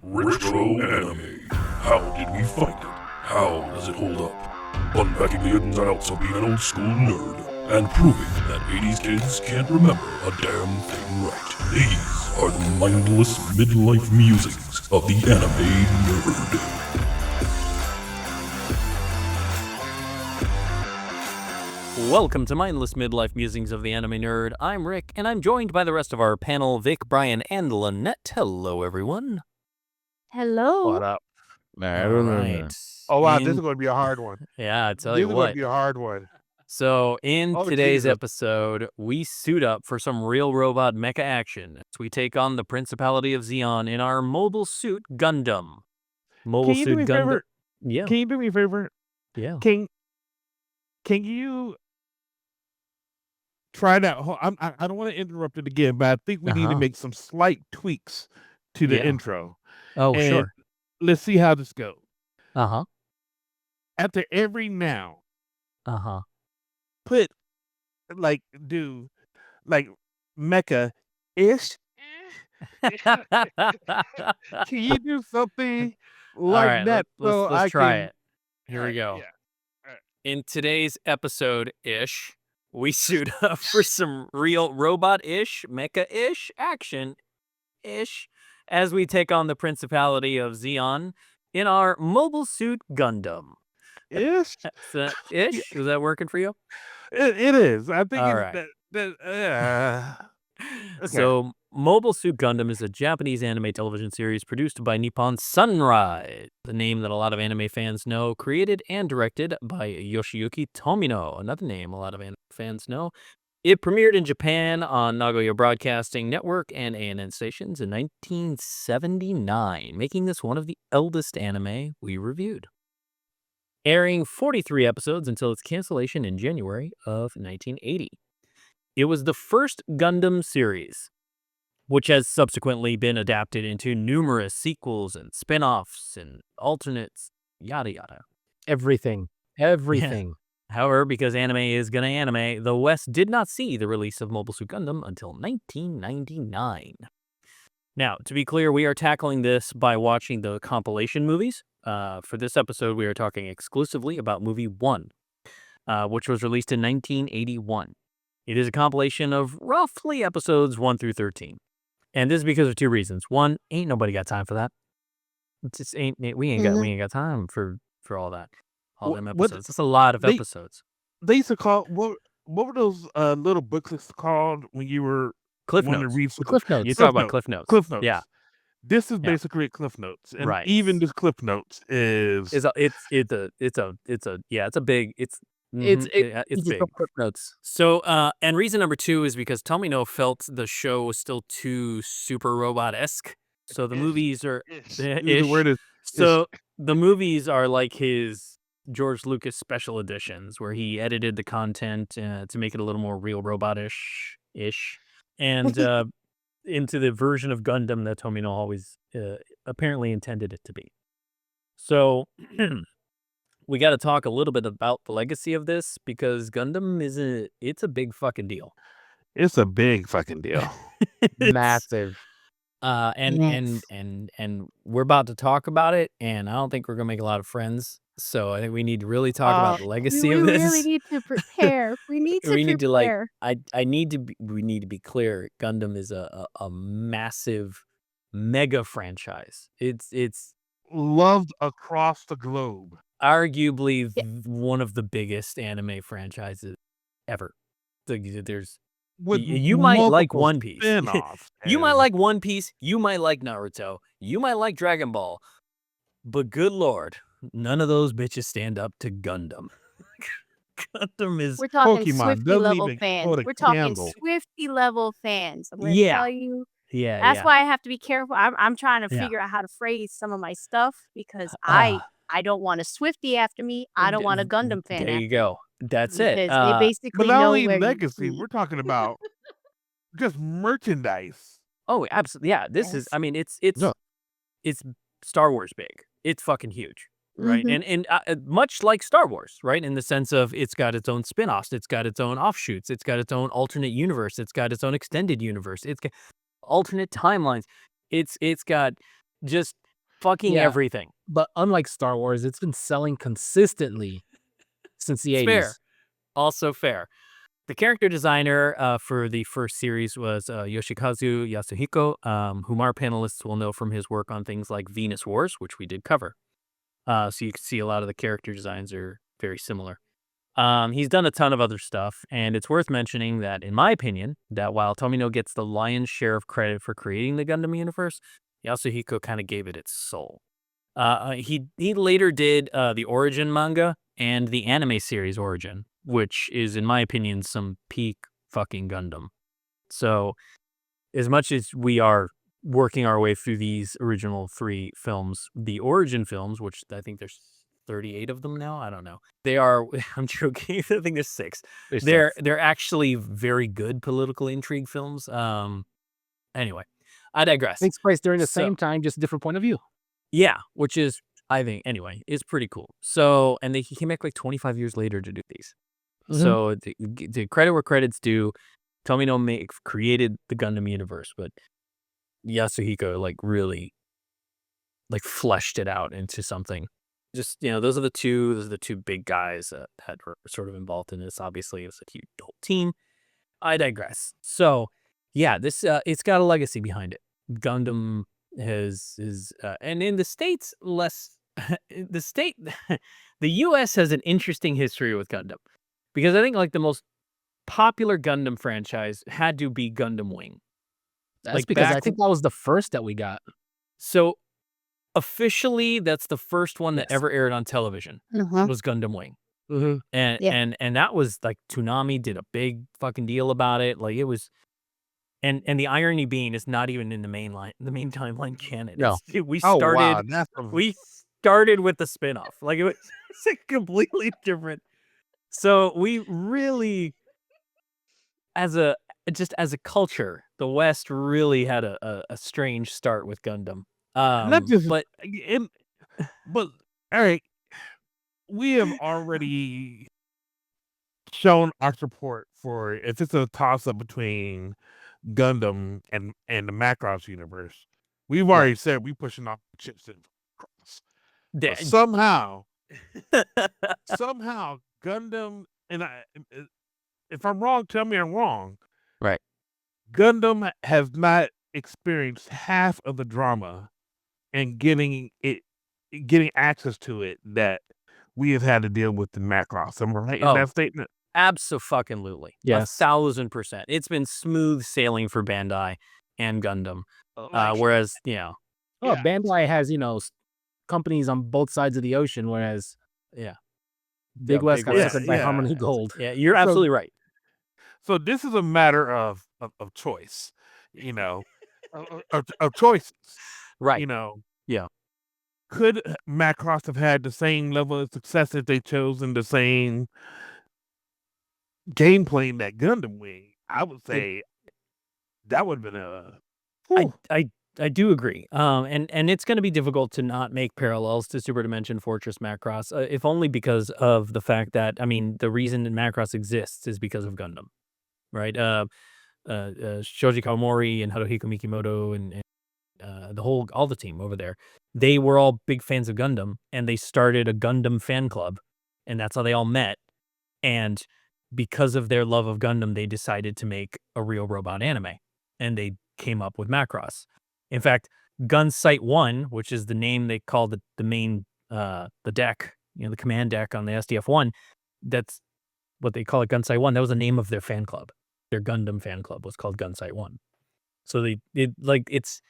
Retro anime. How did we find it? How does it hold up? Unpacking the ins and outs of being an old school nerd and proving that 80s kids can't remember a damn thing right. These are the mindless midlife musings of the anime nerd. Welcome to Mindless Midlife Musings of the Anime Nerd. I'm Rick, and I'm joined by the rest of our panel, Vic, Brian, and Lynette. Hello, everyone. Hello. What up? All right. Oh wow, this is going to be a hard one. Yeah, I tell This you is going what. to be a hard one. So, in Oh, today's Jesus. episode, we suit up for some real robot mecha action as we take on the Principality of Zeon in our Mobile Suit Gundam. Mobile Can you do me Suit a Gundam. favor? Yeah, Can you do me a favor? yeah. Can you try that? I don't want to interrupt it again, but I think we need to Uh-huh. make some slight tweaks to the Yeah. intro. Oh, And sure. let's see how this goes. Uh-huh. After every noun, Uh-huh. put do mecha ish. Can you do something All like right, that? let's I try can, it. Here we go. Yeah. In today's episode-ish, we suit up for some real robot-ish, mecha-ish action-ish as we take on the Principality of Zeon in our Mobile Suit Gundam. Ish. Ish? Is that working for you? It is. I think All it's right. Okay. So, Mobile Suit Gundam is a Japanese anime television series produced by Nippon Sunrise, the name that a lot of anime fans know, created and directed by Yoshiyuki Tomino, another name a lot of anime fans know. It premiered in Japan on Nagoya Broadcasting Network and ANN stations in 1979, making this one of the eldest anime we reviewed. Airing 43 episodes until its cancellation in January of 1980. It was the first Gundam series, which has subsequently been adapted into numerous sequels and spin-offs and alternates, yada yada. Everything. However, because anime is gonna anime, the West did not see the release of Mobile Suit Gundam until 1999. Now, to be clear, we are tackling this by watching the compilation movies. For this episode, we are talking exclusively about movie 1, which was released in 1981. It is a compilation of roughly episodes 1 through 13. And this is because of two reasons. One, ain't nobody got time for that. It just we ain't got time for all that. All them episodes. That's a lot of episodes. They used to call what were those little booklets called when you were Cliff wanting Notes. to read Cliff Notes. You talk about Cliff Notes. Cliff Notes. Yeah. This is Yeah. basically Cliff Notes, and Right. even this Cliff Notes is It's a big It's it's big. Cliff Notes. So, and reason number 2 is because Tomino felt the show was still too super robot-esque. So the Ish. movies are ish. ish. The word is So the movies are like his George Lucas special editions, where he edited the content to make it a little more real robot-ish, and into the version of Gundam that Tomino always apparently intended it to be. So we got to talk a little bit about the legacy of this, because Gundam it's a big fucking deal. it's a big fucking deal. It's- Massive. and we're about to talk about it, and I don't think we're gonna make a lot of friends. So I think we need to really talk about the legacy we of this. really need to prepare. We need to We need to, like, prepare. we need to be clear. Gundam is a massive mega franchise. It's Loved across the globe. arguably one of the biggest anime franchises ever. There's With you might like multiple One Piece. spin-offs, You might and like One Piece. You might like Naruto. You might like Dragon Ball. But good lord, none of those bitches stand up to Gundam. Gundam is We're talking Pokemon Swifty doesn't level even fans. hold a We're talking candle. Swifty level fans. I'm going to Yeah. tell you. yeah. That's why I have to be careful. I'm trying to Yeah. figure out how to phrase some of my stuff, because Ah. I don't want a Swifty after me. I don't want a Gundam fan There after you go. That's me, it. because they But basically not know only where legacy, you we're talking about just merchandise. Oh, absolutely. Yeah, this is. Yes. I mean, it's Yeah. it's Star Wars big. It's fucking huge, right? Mhm. And much like Star Wars, right? In the sense of it's got its own spin-offs, it's got its own offshoots, it's got its own alternate universe, it's got its own extended universe, it's got alternate timelines. It's got just fucking Yeah. everything. But unlike Star Wars, it's been selling consistently since the It's 80s. fair. Also fair. The character designer for the first series was Yoshikazu Yasuhiko, whom our panelists will know from his work on things like Venus Wars, which we did cover. So you can see a lot of the character designs are very similar. He's done a ton of other stuff, and it's worth mentioning that, in my opinion, that while Tomino gets the lion's share of credit for creating the Gundam universe, Yasuhiko kind of gave it its soul. He later did the Origin manga and the anime series Origin, which is, in my opinion, some peak fucking Gundam. So, as much as we are working our way through these original 3 films, the Origin films, which I think there's 38 of them now, I don't know. They are, I'm joking, I think there's 6. They're actually very good political intrigue films. Anyway, I digress. Takes place during the So- same time, just a different point of view. Yeah, which is, I think, anyway, is pretty cool. So, and he came back like 25 years later to do these. Mhm. So, the credit where credit's due, Tomino created the Gundam universe, but Yasuhiko really fleshed it out into something. Just, those are the two big guys that were sort of involved in this. Obviously, it was a huge whole team. I digress. So, yeah, this it's got a legacy behind it. Gundam and in the States, less the U.S. has an interesting history with Gundam, because I think the most popular Gundam franchise had to be Gundam Wing. That's because I back- think that was the first that we got. So officially, that's the first one that Yes. ever aired on television Mhm. was Gundam Wing. Mm-hmm. And Yeah. and that was Toonami did a big fucking deal about it. It was, and the irony being, it's not even in the main timeline canon. No. We Oh started wow, that's we started with the spinoff. It's a completely different. So we really, as a culture, the West really had a strange start with Gundam. not just but but Eric, we have already shown our support for if it's a toss up between Gundam and the Macross universe. We've already said we pushing off chips in cross. But somehow Gundam, and if I'm wrong, tell me I'm wrong. Right. Gundam has not experienced half of the drama and getting access to it that we have had to deal with in Macross. Am I right in Oh. that statement? Abso-fucking-lutely. Yes. 1,000%. It's been smooth sailing for Bandai and Gundam. Whereas, Oh, Yeah. Bandai has, companies on both sides of the ocean, whereas Yeah. Big West got West, suckered by yeah. Harmony Gold. Yeah, you're So- absolutely right. So this is a matter of choice, of choices. Right. Yeah. Could Macross have had the same level of success if they chosen the same gameplay that Gundam Wing? I would say that would have been a. Whew. I do agree. And it's going to be difficult to not make parallels to Super Dimension Fortress Macross, if only because of the fact that, the reason that Macross exists is because of Gundam, right? Shoji Kawamori and Haruhiko Mikimoto and all the team over there, they were all big fans of Gundam, and they started a Gundam fan club, and that's how they all met. And because of their love of Gundam, they decided to make a real robot anime, and they came up with Macross. In fact, Gun Sight 1, which is the name they called the main the deck, the command deck on the SDF-1, that's what they call it, Gun Sight 1. That was the name of their fan club. Their Gundam fan club was called Gun Sight 1. So it's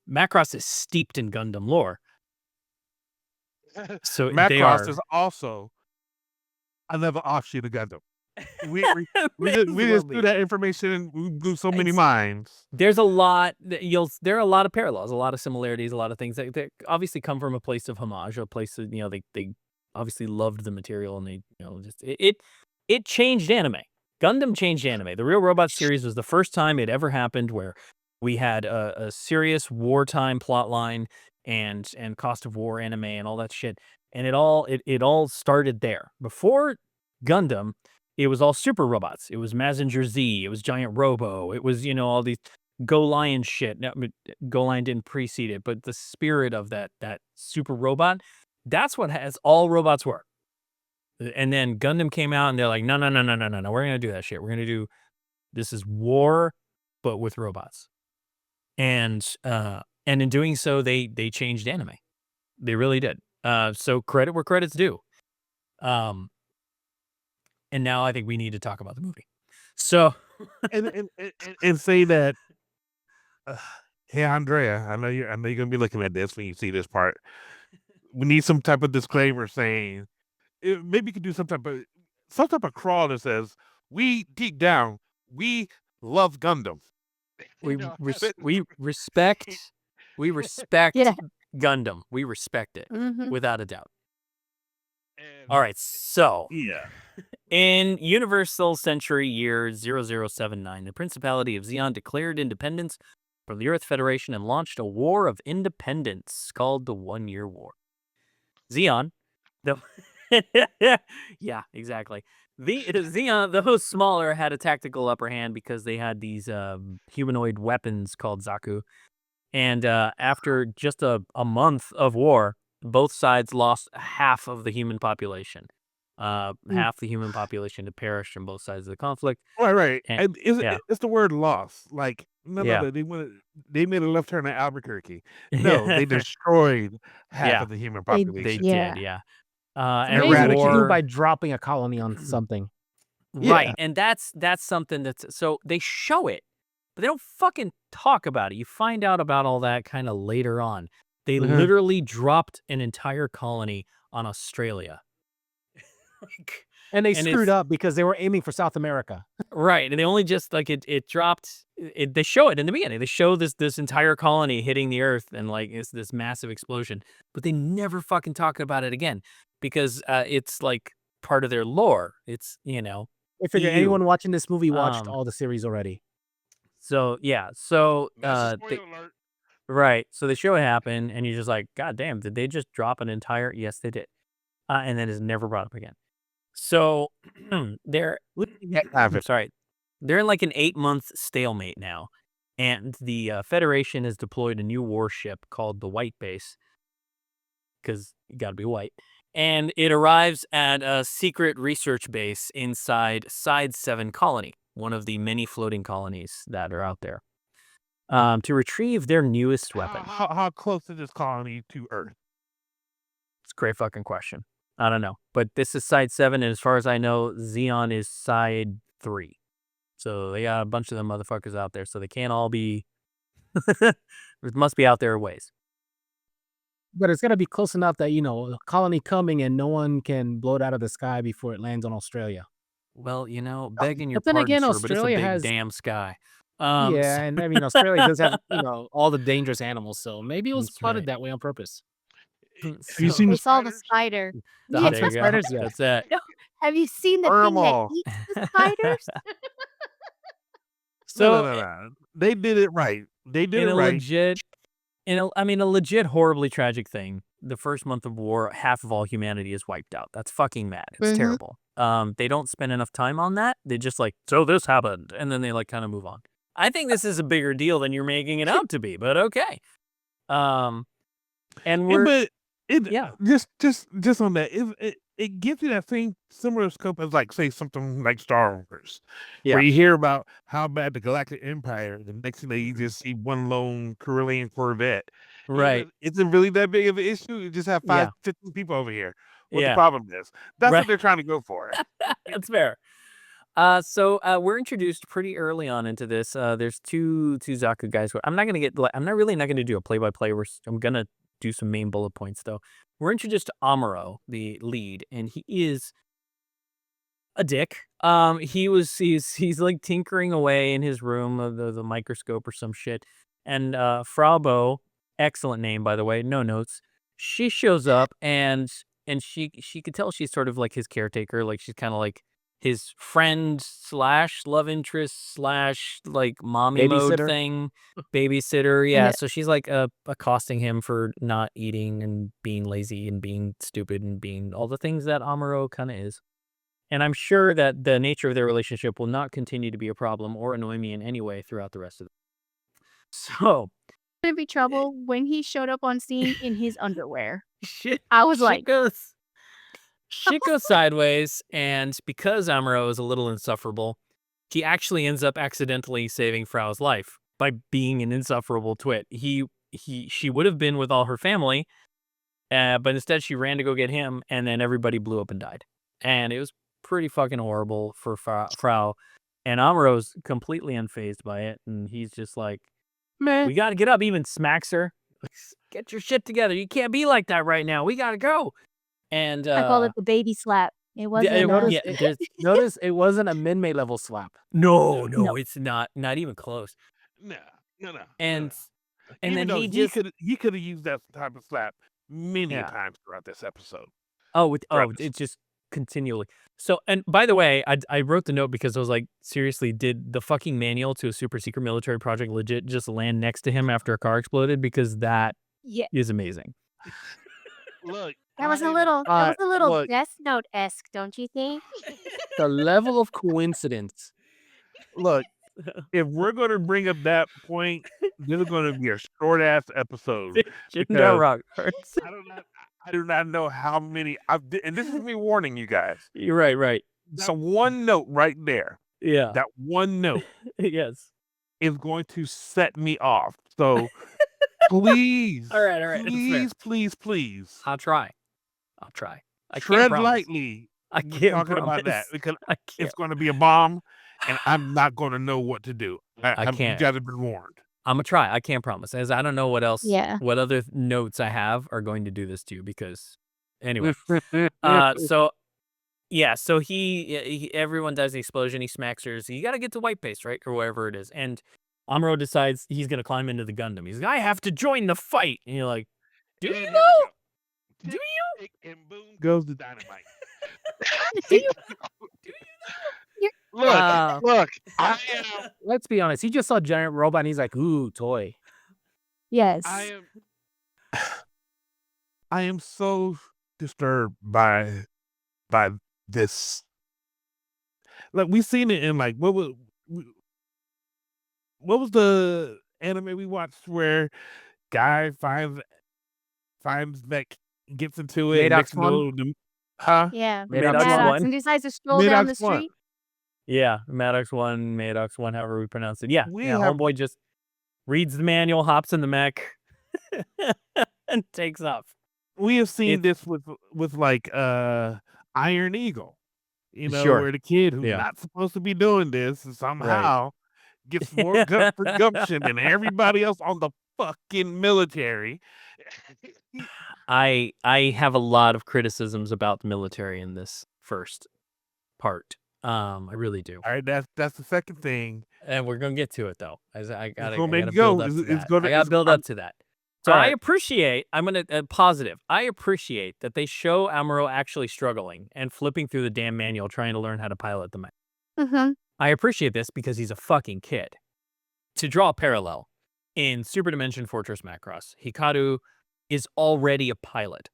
Macross is steeped in Gundam lore. So they are Macross is also another offshoot of Gundam. We just threw that information and we blew so many minds. There's a lot there are a lot of parallels, a lot of similarities, a lot of things that obviously come from a place of homage, a place that they obviously loved the material, and they just it changed anime. Gundam changed anime. The Real Robot series was the first time it ever happened where we had a serious wartime plot line and cost of war anime and all that shit, and it all started there. Before Gundam, it was all super robots. It was Mazinger Z. It was Giant Robo. It was, all these Go Lion shit. No, Go Lion didn't precede it, but the spirit of that super robot, that's what has all robots were. And then Gundam came out and they're like, no, we're gonna do that shit. We're gonna do this is war, but with robots. And in doing so, they changed anime. They really did. So credit where credit's due. And now I think we need to talk about the movie. So and say that. Hey Andrea, I know you're gonna be looking at this when you see this part. We need some type of disclaimer saying maybe you could do some type of crawl that says we deep down we love Gundam. we respect Yeah. Gundam. We respect it Mhm. without a doubt. And All right, so yeah. in Universal Century year 0079, the Principality of Zeon declared independence from the Earth Federation and launched a war of independence called the 1-Year War. Zeon, yeah, exactly. Zeon, though smaller, had a tactical upper hand because they had these humanoid weapons called Zaku. And after just a month of war, both sides lost half of the human population. Half the human population had perished from both sides of the conflict. Right. And, And it's the word loss. Like no, Yeah. they made a left turn at Albuquerque. No, they destroyed half Yeah. of the human They- population. They Yeah. did, yeah. So And maybe what you eradicate. do war, by dropping a colony on something. right? Yeah. And that's something that's so they show it, but they don't fucking talk about it. You find out about all that kind of later on. They Mhm. literally dropped an entire colony on Australia. Like, And they And screwed it's- up because they were aiming for South America. right, and they only just like it dropped. They show it in the beginning. They show this entire colony hitting the Earth and like it's this massive explosion, but they never fucking talk about it again because it's like part of their lore. It's I figure EU. anyone watching this movie watched Um, all the series already. So yeah, so Massive they, spoiler alert. right. So the show happened, and you're just like, God damn, did they just drop an entire? Yes, they did. And then it's never brought up again. So they're I'm sorry, they're in like an 8-month stalemate now, and the Federation has deployed a new warship called the White Base because you got to be white, and it arrives at a secret research base inside Side 7 Colony, one of the many floating colonies that are out there, to retrieve their newest weapon. How close is this colony to Earth? It's a great fucking question. I don't know. But this is Side 7, and as far as I know, Zeon is Side 3. So they got a bunch of them motherfuckers out there, so they can't all be... It must be out there a ways. But it's got to be close enough that, a colony coming and no one can blow it out of the sky before it lands on Australia. Well, begging your But then pardon, again, sir, but it's a Australia big has- damn sky. Yeah, so- and I mean, Australia does have, all the dangerous animals, so maybe it was That's plotted right. that way on purpose. Have you seen They the saw the spiders? spider. Oh, Yeah. there you go. Spiders, yeah. That's it. Have you seen the Burn 'em thing that all. eats the spiders? So No. They did it right. They did in it a right. legit, a legit horribly tragic thing, the first month of war, half of all humanity is wiped out. That's fucking mad. It's Mhm. terrible. They don't spend enough time on that. They just like, so this happened, and then they like kind of move on. I think this is a bigger deal than you're making it out to be, but okay. And we're But Yeah. just on that, it gives you that same similar scope as like say something like Star Wars, Yeah. where you hear about how bad the Galactic Empire. The next thing you just see one lone Carillion Corvette. right. It's really that big of an issue. You just have Yeah. 15 people over here. What Yeah. the problem is? That's Right. what they're trying to go for. That's fair. So we're introduced pretty early on into this. There's two Zaku guys. I'm not really not gonna do a play-by-play. I'm gonna do some main bullet points though. We're introduced to Amuro, the lead, and he is a dick. He's like tinkering away in his room of the microscope or some shit. And Fraubo, excellent name by the way, no notes. She shows up and she could tell she's sort of like his caretaker, like she's kind of like his friend / love interest / like mommy mode Babysitter. thing, babysitter. Yeah, Yeah. so she's like accosting him for not eating and being lazy and being stupid and being all the things that Amuro kind of is. And I'm sure that the nature of their relationship will not continue to be a problem or annoy me in any way throughout the rest of So Gonna be trouble when he showed up on scene in his underwear. shit, I was like, shit goes sideways, and because Amuro is a little insufferable, he actually ends up accidentally saving Frau's life by being an insufferable twit. She would have been with all her family, but instead she ran to go get him, and then everybody blew up and died. And it was pretty fucking horrible for Frau. And Amuro's completely unfazed by it, and he's just like, Man, we got to get up. Even smacks her. Get your shit together. You can't be like that right now. We got to go. And I call it the baby slap. It wasn't. notice, there's notice it wasn't a Minmay level slap. no, No. it's not even close. No. And Even then though he just he could have used that type of slap many Yeah. times throughout this episode. it's just continually. So, and by the way, I wrote the note because I was like, seriously, did the fucking manual to a super secret military project legit just land next to him after a car exploded? Because that Yeah, is amazing. Look, that was a I'm- little. That was a little look, Death Note-esque, don't you think? The level of coincidence. look, if we're going to bring up that point, this is going to be a short ass episode. That rock hurts. I do not know how many and this is me warning you guys. You're right. So one note right there, Yeah. that one note Yes. is going to set me off. So please, All right. That's fair. please, I'll try. I can't tread promise. lightly. I when can't talking about that promise. because I can't. it's going to be a bomb, and I'm not going to know what to do. I can't. You guys have been warned. I'm gonna try. I can't promise, as I don't know what else. Yeah. What other notes I have are going to do this to you because, anyway. So everyone does the explosion. He smacks her. So you got to get to White Base, right, or wherever it is. And Amuro decides he's gonna climb into the Gundam. He's like, I have to join the fight. And you're like, do And you here we know? go. Do you? Tick, and boom goes the dynamite. Do you? Look, I am. Let's be honest. He just saw giant robot and he's like, ooh, toy. Yes. I am so disturbed by this. Like we've seen it in like what was the anime we watched where guy finds that gets into it and Maddox next to know the huh? Yeah. Maddox Maddox one. and decides to stroll down the Maddox one. street. Yeah, Maddox 1, however we pronounce it. Yeah, We have- homeboy just reads the manual, hops in the mech, and takes off. We have seen It's- this with like Iron Eagle, Sure. where the kid who's Yeah. not supposed to be doing this and somehow gets more gumption than everybody else on the fucking military. I have a lot of criticisms about the military in this first part. I really do. All right, that's the second thing. And we're gonna get to it though. I gotta gonna make build it go. up to It's that. gonna- I gotta it's- build I'm- up to that. So All I right. appreciate. I'm gonna positive. I appreciate that they show Amuro actually struggling and flipping through the damn manual, trying to learn how to pilot the mech. Mm-hmm. I appreciate this because he's a fucking kid. To draw a parallel, in Super Dimension Fortress Macross, Hikaru is already a pilot.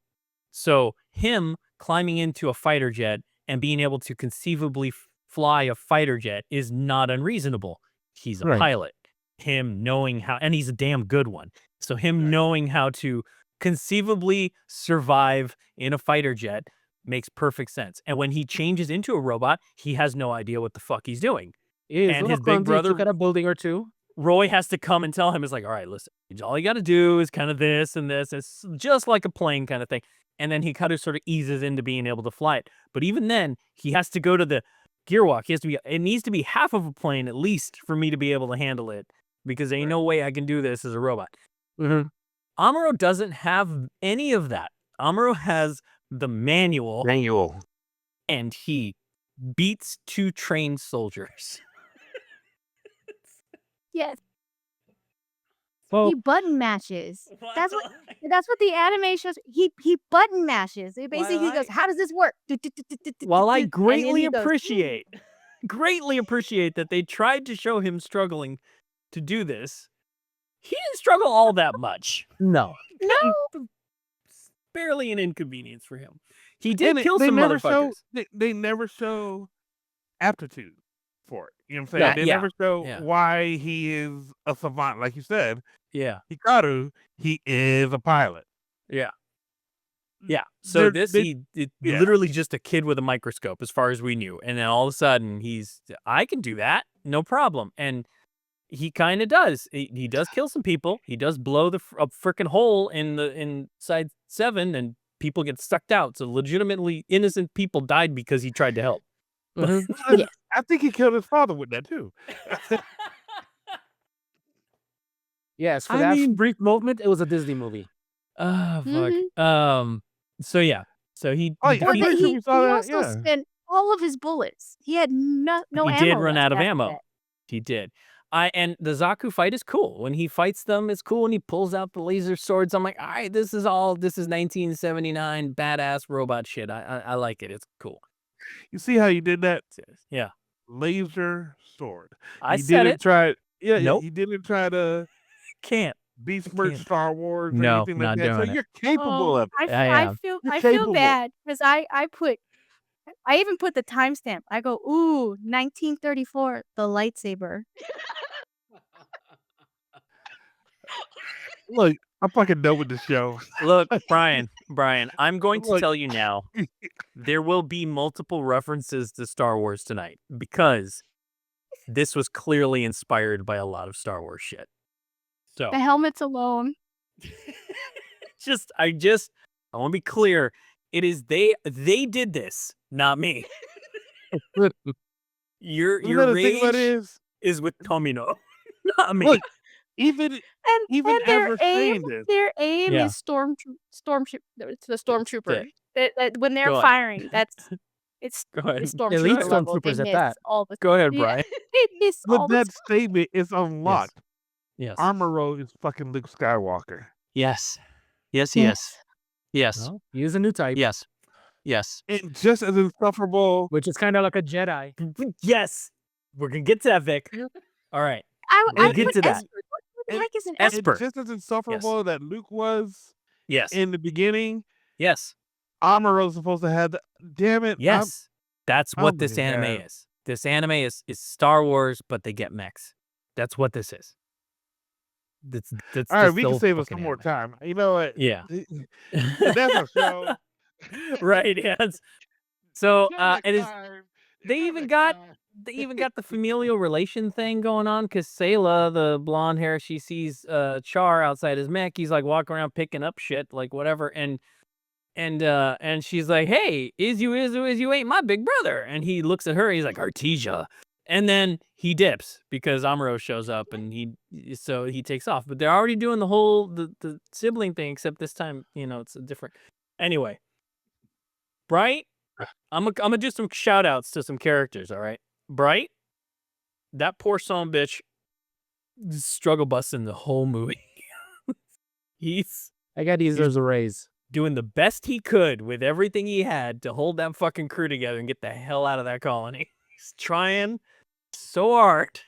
So him climbing into a fighter jet and being able to conceivably fly a fighter jet is not unreasonable. He's a Right. pilot. Him knowing how, and he's a damn good one. So him knowing how to conceivably survive in a fighter jet makes perfect sense. And when he changes into a robot, he has no idea what the fuck he's doing. His And little his big clumsy, brother- took out a building or two. Roy has to come and tell him, it's like, all right, listen, all you got to do is kind of this and this. It's just like a plane kind of thing. And then he kind of sort of eases into being able to fly it. But even then, he has to go to the gear walk. It needs to be half of a plane at least for me to be able to handle it because there ain't no way I can do this as a robot. Mm-hmm. Amuro doesn't have any of that. Amuro has the manual and he beats 2 trained soldiers. Yes. Well, He button mashes. That's what the anime shows. He button mashes. It basically Well, goes, how does this work? While I And then greatly he goes, appreciate that they tried to show him struggling to do this, he didn't struggle all that much. no. No. Barely an inconvenience for him. He did And kill they some never motherfuckers. show they never show aptitude for it. You know what I'm saying? Yeah, They yeah, never show yeah. why he is a savant. Like you said, Yeah. Hikaru, he is a pilot. Yeah. Yeah. So They yeah. literally just a kid with a microscope as far as we knew. And then all of a sudden I can do that. No problem. And he kind of does. He does kill some people. He does blow a freaking hole inside 7 and people get sucked out. So legitimately innocent people died because he tried to help. Mhm. Yes. I think he killed his father with that too. Yes, for I that mean- brief moment, it was a Disney movie. Oh, fuck. Mhm. So yeah. So he Oh, yeah, I'm Well, pretty sure we saw he that. also Yeah. spent all of his bullets. He had no he ammo did run left out of after ammo. that. He did. And the Zaku fight is cool. When he fights them, it's cool. When he pulls out the laser swords, I'm like, all right, this is 1979 badass robot shit. I like it. It's cool. You see how you did that? Yeah. Laser sword. I He said didn't it. try. Yeah, Nope. he didn't try to Can't. besmirch can't. Star Wars or No, anything like not that. So doing it. you're capable of it. I am. You're I capable. feel bad because I even put the timestamp. I go, ooh, 1934, the lightsaber. Look, I'm fucking done with the show. Look, Brian, I'm going to Look. tell you now, there will be multiple references to Star Wars tonight because this was clearly inspired by a lot of Star Wars shit. So The helmets alone. I want to be clear. It is they did this, not me. Your You know the thing about it rage is with Tomino, not me. look, even And after saying this, their aim Yeah. is it's the stormtrooper. it. That when they're Go on. firing, it's Go ahead. the Elite stormtrooper Elite level. They stormtroopers at miss that. all the Go ahead, yeah, Brian. they miss all with the that statement is unlocked. Yes. Armoro is fucking Luke Skywalker. Yes. Yes, Yes. Yes. Well, he is a new type, Yes. Yes. And just as insufferable. which is kind of like a Jedi. Yes. We're going to get to that, Vic. All right. I We'll would get put to that. Esper. What the And- heck is an Esper. Esper? And just as insufferable that Luke was Yes. in the beginning, Yes. Amuro's supposed to have the damn it. Yes. That's what oh this my anime God. is. This anime is Star Wars, but they get mechs. That's what this is. That's All right, just we the can whole save us fucking some more anime. time. You know what? Yeah. That's a show. Right, yes. So Damn it is time. they Damn even it, got time. they even got the familial relation thing going on because Sayla, the blonde hair, she sees Char outside his mech. He's like walking around picking up shit, like whatever, and she's like, "Hey, Izu ain't my big brother." And he looks at her, he's like, "Artesia." And then he dips because Amuro shows up and he takes off. But they're already doing the whole the sibling thing, except this time, it's a different. Anyway, Bright, I'm gonna do some shout outs to some characters, all right? Bright, that poor son of a bitch struggle busting the whole movie. He's I got deserves a raise. doing the best he could with everything he had to hold that fucking crew together and get the hell out of that colony. He's trying so hard.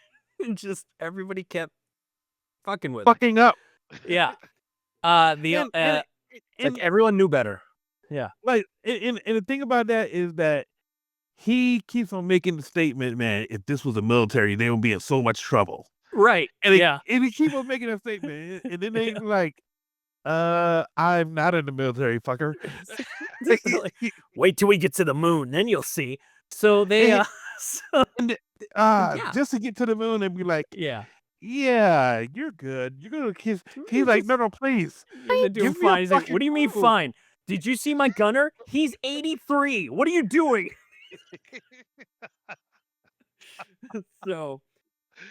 And just everybody kept fucking with him. Fucking up. Yeah. And Like everyone knew better. like, and the thing about that is that he keeps on making the statement, man, if this was a military, they would be in so much trouble. Right. And yeah. and he keep on making that statement. And then they like, I'm not in the military, fucker. Like, wait till we get to the moon, then you'll see. So they Yeah. Just to get to the moon and be like, yeah. yeah, you're good. You're gonna kiss. He's like, no, please. They're doing Give me a fine. He's like, fucking what do you mean clue." fine? Did you see my gunner? He's 83. What are you doing? So,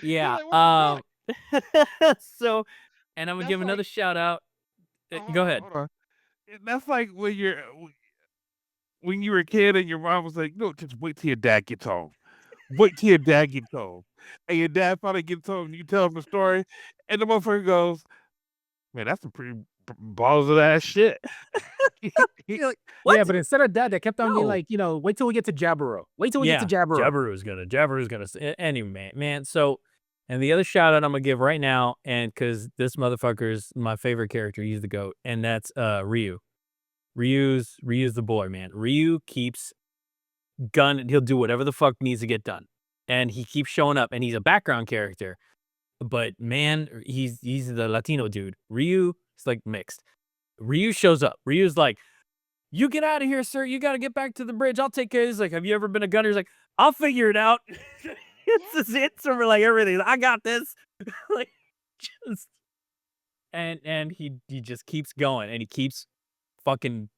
yeah. like, what So, and I'm gonna That's give another like- shout out. Hold Go on, ahead. hold on. That's like when you were a kid and your mom was like, no, just wait till your dad gets home. Wait till your dad gets home. And your dad finally gets home and you tell him the story. And the motherfucker goes, man, that's some pretty balls of that shit. You're like, what? Yeah, but instead of that, they kept on being No. like, wait till we get to Jaburo. Wait till we get to Jaburo. Jabiru's gonna. Anyway, man. So, and the other shout out I'm gonna give right now, and because this motherfucker is my favorite character, he's the goat, and that's Ryu. Ryu's the boy, man. Ryu keeps gun. He'll do whatever the fuck needs to get done. and he keeps showing up, and he's a background character. But man, he's the Latino dude. Ryu is like mixed. Ryu shows up. Ryu's like, "You get out of here, sir. You got to get back to the bridge. I'll take care of this." Like, "Have you ever been a gunner?" He's like, "I'll figure it out." It's over like everything. I got this. Like, just and he just keeps going, and he keeps fucking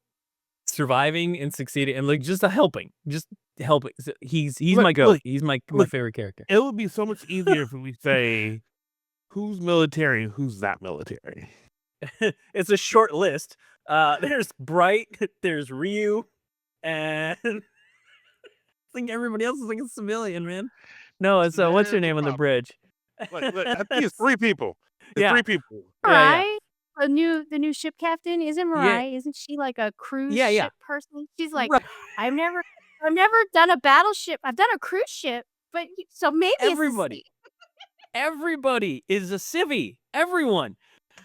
surviving and succeeding, and like just helping. So he's my goat. Look, He's my look, favorite character. it would be so much easier if we say who's military and who's not military. It's a short list. There's Bright, there's Ryu, and I think everybody else is like a civilian, man. No, it's what's your There's the name on the problem. bridge? Look, I think it's 3 people. It's Yeah. 3 people. Yeah, Mirai, the new ship captain, isn't Mirai? Isn't she like a cruise Yeah. ship person? She's like, Right. I've never done a battleship. I've done a cruise ship, but so maybe Everybody. Everybody is a civvy. Everyone.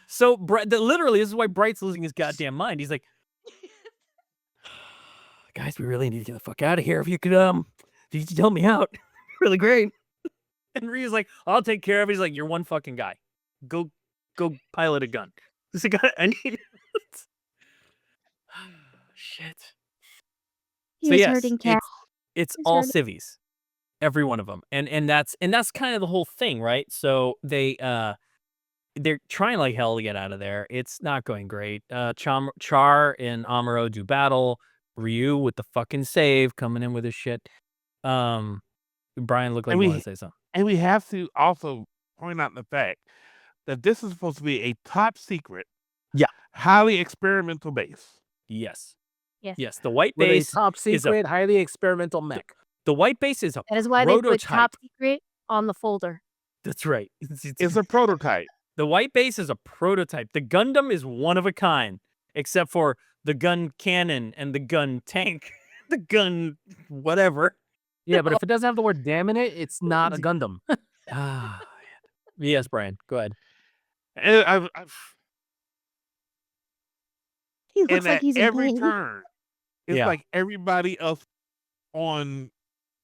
So literally, this is why Bright's losing his goddamn mind. He's like, "Guys, we really need to get the fuck out of here. If you could help me out, really great." And Ryu's like, "I'll take care of it." He's like, "You're one fucking guy. Go pilot a gun." This guy, I need. Shit. He So was yes, hurting Cal. it's He's all hurting- civvies, every one of them, and that's kind of the whole thing, right? So they're trying like hell to get out of there. It's not going great. Char and Amuro do battle. Ryu with the fucking save coming in with his shit. Brian looked like And he we- wanted to say something. And we have to also point out the fact that this is supposed to be a top secret, highly experimental base. Yes. Yes. Yes. The white With a base. top is a- secret, highly experimental mech. The white base is a That is why they put prototype. top secret on the folder. That's right. It's a prototype. The white base is a prototype. The Gundam is one of a kind, except for the gun cannon and the gun tank, the gun whatever. Yeah, but if it doesn't have the word "damn" in it, it's not a Gundam. Ah, yes, Brian, go ahead. And He looks and like at he's in every pain. turn, it's Yeah. like everybody else on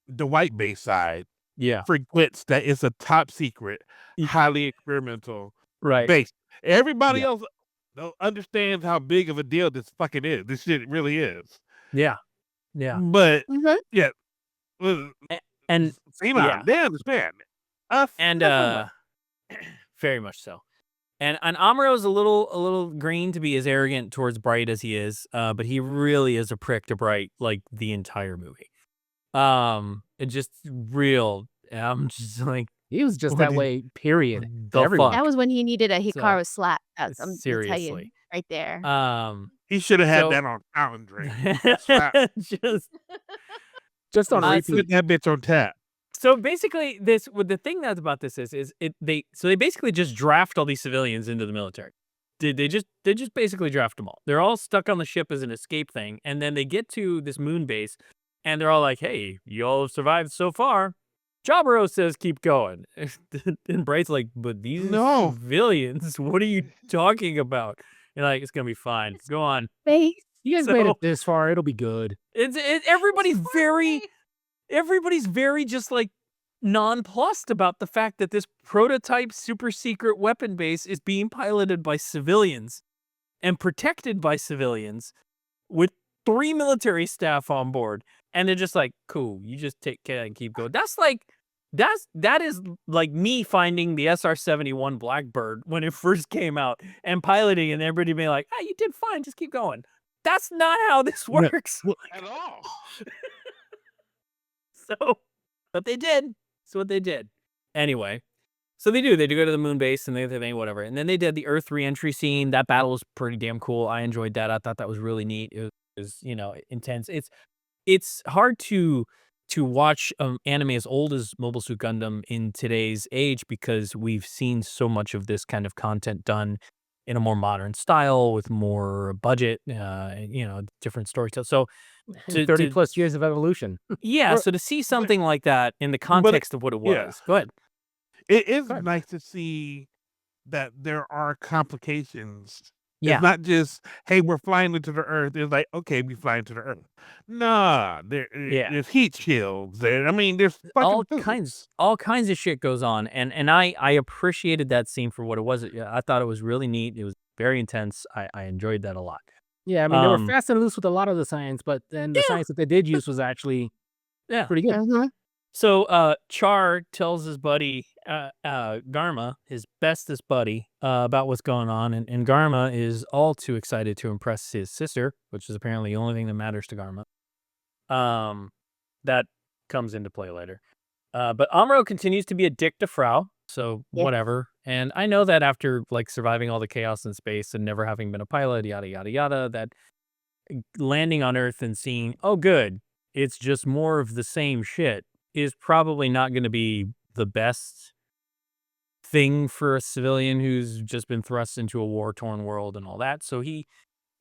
the white base side Yeah, forgets that it's a top secret, Yeah. highly experimental right. base. Everybody Yeah. else understands how big of a deal this fucking is. This shit really is. Yeah, yeah. But Mhm. yeah, well, And Zeon, yeah. they understand. Us, and not so much. very much so. And Amuro's a little green to be as arrogant towards Bright as he is, but he really is a prick to Bright like the entire movie. It just real. I'm just like He was just What that did- way. Period. the Everyone. fuck. That was when he needed a Hikaru slap. That's I'm tell you Seriously. right there. He should have had so- that on Fountain Drink. Slap. just Just on Let's repeat. Put that bitch on tap. So basically, the thing that's about this is they basically just draft all these civilians into the military. They just basically draft them all. They're all stuck on the ship as an escape thing, and then they get to this moon base, and they're all like, "Hey, you all have survived so far." Jaburo says, "Keep going," and Bright's like, "But these No. civilians, what are you talking about?" And like, "It's gonna be fine. Go on." Face. You guys made So- it this far. It'll be good. Everybody's very just like nonplussed about the fact that this prototype super secret weapon base is being piloted by civilians and protected by civilians with 3 military staff on board, and they're just like, "Cool, you just take care and keep going." That is like me finding the SR-71 Blackbird when it first came out and piloting, and everybody being like, "Ah, you did fine, just keep going." That's not how this Yeah. works. At all. So, but they did. That's what they did. Anyway, so they do go to the moon base and they whatever. And then they did the Earth re-entry scene. That battle was pretty damn cool. I enjoyed that. I thought that was really neat. It was intense. It's hard to watch anime as old as Mobile Suit Gundam in today's age because we've seen so much of this kind of content done in a more modern style with more budget, different storytelling. So 30 plus years of evolution. yeah, Well, so to see something like that in the context of what it was. yeah. Go ahead. It is Sorry. nice to see that there are complications Yeah. It's not just, hey, we're flying into the Earth. It's like, okay, we fly into the Earth. Nah, Yeah. there's heat shields. I mean, there's all fucking kinds of shit goes on, and I appreciated that scene for what it was. I thought it was really neat. It was very intense. I enjoyed that a lot. Yeah, I mean, they were Um, fast and loose with a lot of the science, but then the Yeah. science that they did use was actually Yeah. pretty good. Mhm. So Char tells his buddy Garma, his bestest buddy, about what's going on, and Garma is all too excited to impress his sister, which is apparently the only thing that matters to Garma. That comes into play later. But Amuro continues to be a dick to Frau, so Yeah. whatever. And I know that after like surviving all the chaos in space and never having been a pilot, yada yada yada, that landing on Earth and seeing, oh good, it's just more of the same shit, is probably not going to be the best thing for a civilian who's just been thrust into a war-torn world and all that. So he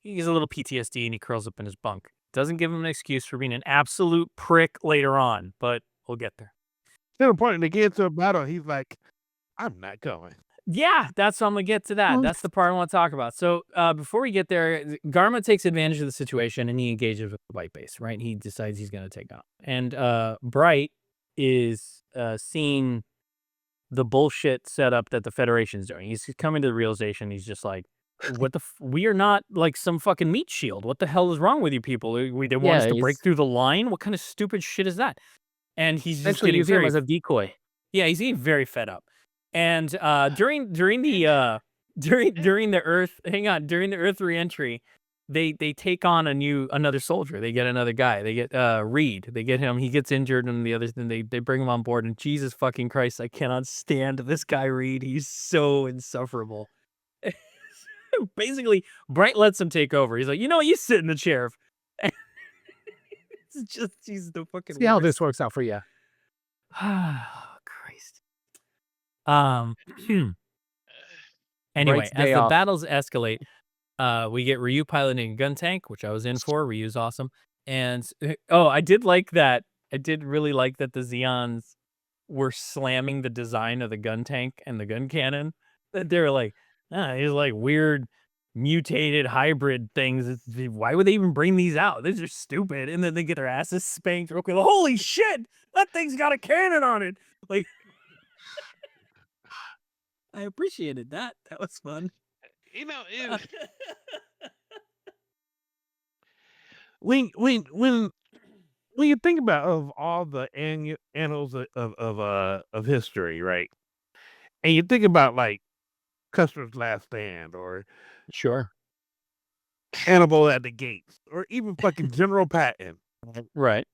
gets a little PTSD and he curls up in his bunk. Doesn't give him an excuse for being an absolute prick later on, but we'll get there. to the point they get into a battle. He's like, I'm not going. Yeah, that's what I'm gonna get to that. Mm. That's the part I want to talk about. So before we get there, Garma takes advantage of the situation and he engages with the white base, right? He decides he's gonna take on. And Bright is seeing the bullshit setup that the Federation's doing. He's coming to the realization. He's just like, what the we are not like some fucking meat shield. What the hell is wrong with you people? They want us Yeah, to break he's through the line? What kind of stupid shit is that? And he's just essentially getting using him very as a decoy. yeah, he's getting very fed up. And during the during the Earth reentry, they take on another soldier. They get another guy. They get Reed. They get him. He gets injured, and the others. Then they bring him on board. And Jesus fucking Christ, I cannot stand this guy Reed. He's so insufferable. Basically, Bright lets him take over. He's like, you know, you sit in the chair. It's just he's the fucking See how worst. this works out for you. Oh, Christ. Anyway, Bright's as day the off. battles escalate, we get Ryu piloting a gun tank, which I was in for. Ryu's awesome. And I did like that. I did really like that the Zeons were slamming the design of the gun tank and the gun cannon. That they were like, these like weird mutated hybrid things. Why would they even bring these out? These are stupid. And then they get their asses spanked. Okay, holy shit! That thing's got a cannon on it. Like, I appreciated that. That was fun. You know, when you think about of all the annals of history, right? And you think about like Custer's Last Stand or Sure. Hannibal at the Gates or even fucking General Patton. Right.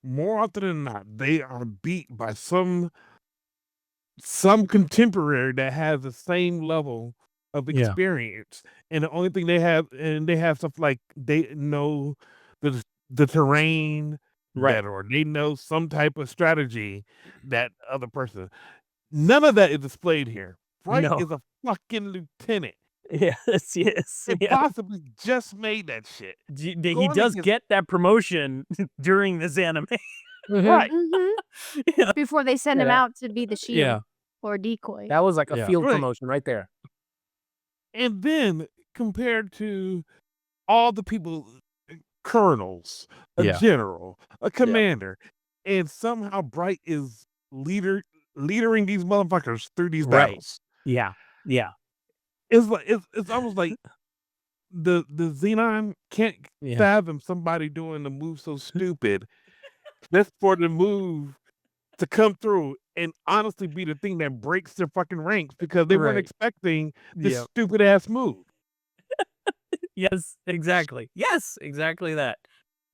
More often than not, they are beat by some contemporary that has the same level of Yeah. experience, and the only thing they have stuff like they know the terrain Right. better, or they know some type of strategy that other person. None of that is displayed here. Bright No. is a fucking lieutenant. Yes, yes. It Yeah. possibly just made that shit. He Going does against- get that promotion during this anime. Right. Mhm. Yeah. Before they send him Yeah. out to be the shield Yeah. or decoy. That was like a Yeah. field Right. promotion right there. And then compared to all the people, colonels, a Yeah. general, a commander, and somehow Bright is leadering these motherfuckers through these Right. battles. Yeah. Yeah. It's like it's almost like the Xenon can't Yeah. fathom somebody doing the move so stupid. That's for the move to come through and honestly be the thing that breaks their fucking ranks because they weren't Right. expecting this Yeah. stupid ass move. Yes, exactly. Yes, exactly that.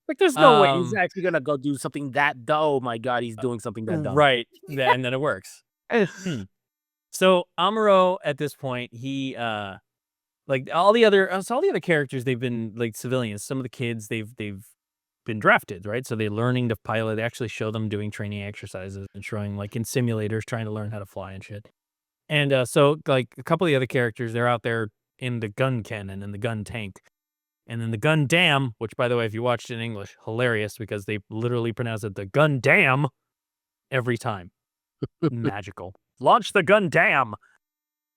Like, there's no way he's Um, actually gonna go do something that dumb. Oh my god, he's doing something that dumb. Right. And then it works. So Amuro at this point, he like all the other characters, they've been like civilians. Some of the kids they've been drafted, right? So they're learning to pilot. They actually show them doing training exercises and showing like in simulators trying to learn how to fly and shit. And so like a couple of the other characters, they're out there in the gun cannon and the gun tank. And then the gun dam, which by the way, if you watched it in English, hilarious because they literally pronounce it the gun dam every time. Magical. Launch the gun dam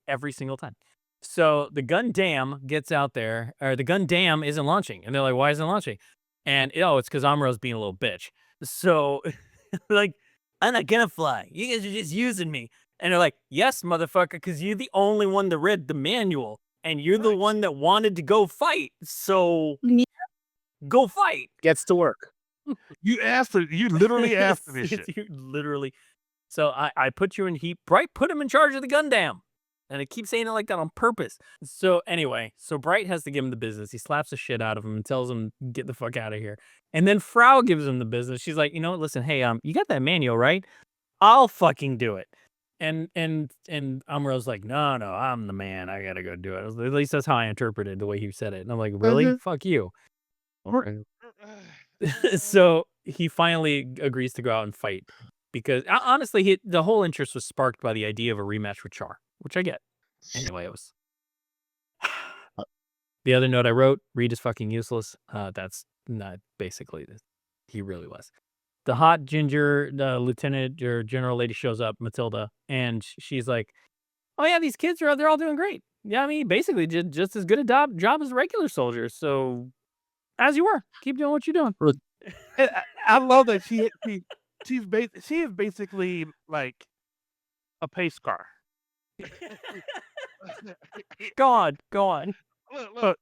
every single time. So the Gundam gets out there, or the Gundam isn't launching, and they're like, "Why isn't it launching?" And it's because Amuro's being a little bitch. So like, I'm not gonna fly. You guys are just using me. And they're like, "Yes, motherfucker, because you're the only one that read the manual, and you're the one that wanted to go fight. So Yeah. go fight." Gets to work. You asked it. You literally asked for this It's- shit. you literally. So I put you in heat. Bright put him in charge of the Gundam. And I keep saying it like that on purpose. So anyway, so Bright has to give him the business. He slaps the shit out of him and tells him, "Get the fuck out of here." And then Frau gives him the business. She's like, listen, hey, you got that manual, right? I'll fucking do it. And Amuro's like, no, I'm the man. I gotta go do it. At least that's how I interpreted the way he said it. And I'm like, really? Mhm. Fuck you. So he finally agrees to go out and fight because honestly, the whole interest was sparked by the idea of a rematch with Char, which I get. Anyway, it was. The other note I wrote: Reed is fucking useless. That's not basically this. He really was. The hot ginger lieutenant or general lady shows up, Matilda, and she's like, "Oh yeah, these kids they're all doing great. Yeah, I mean, basically did just as good a job as regular soldiers. So as you were, keep doing what you're doing." And I love that she is basically like a pace car. Go on. Look,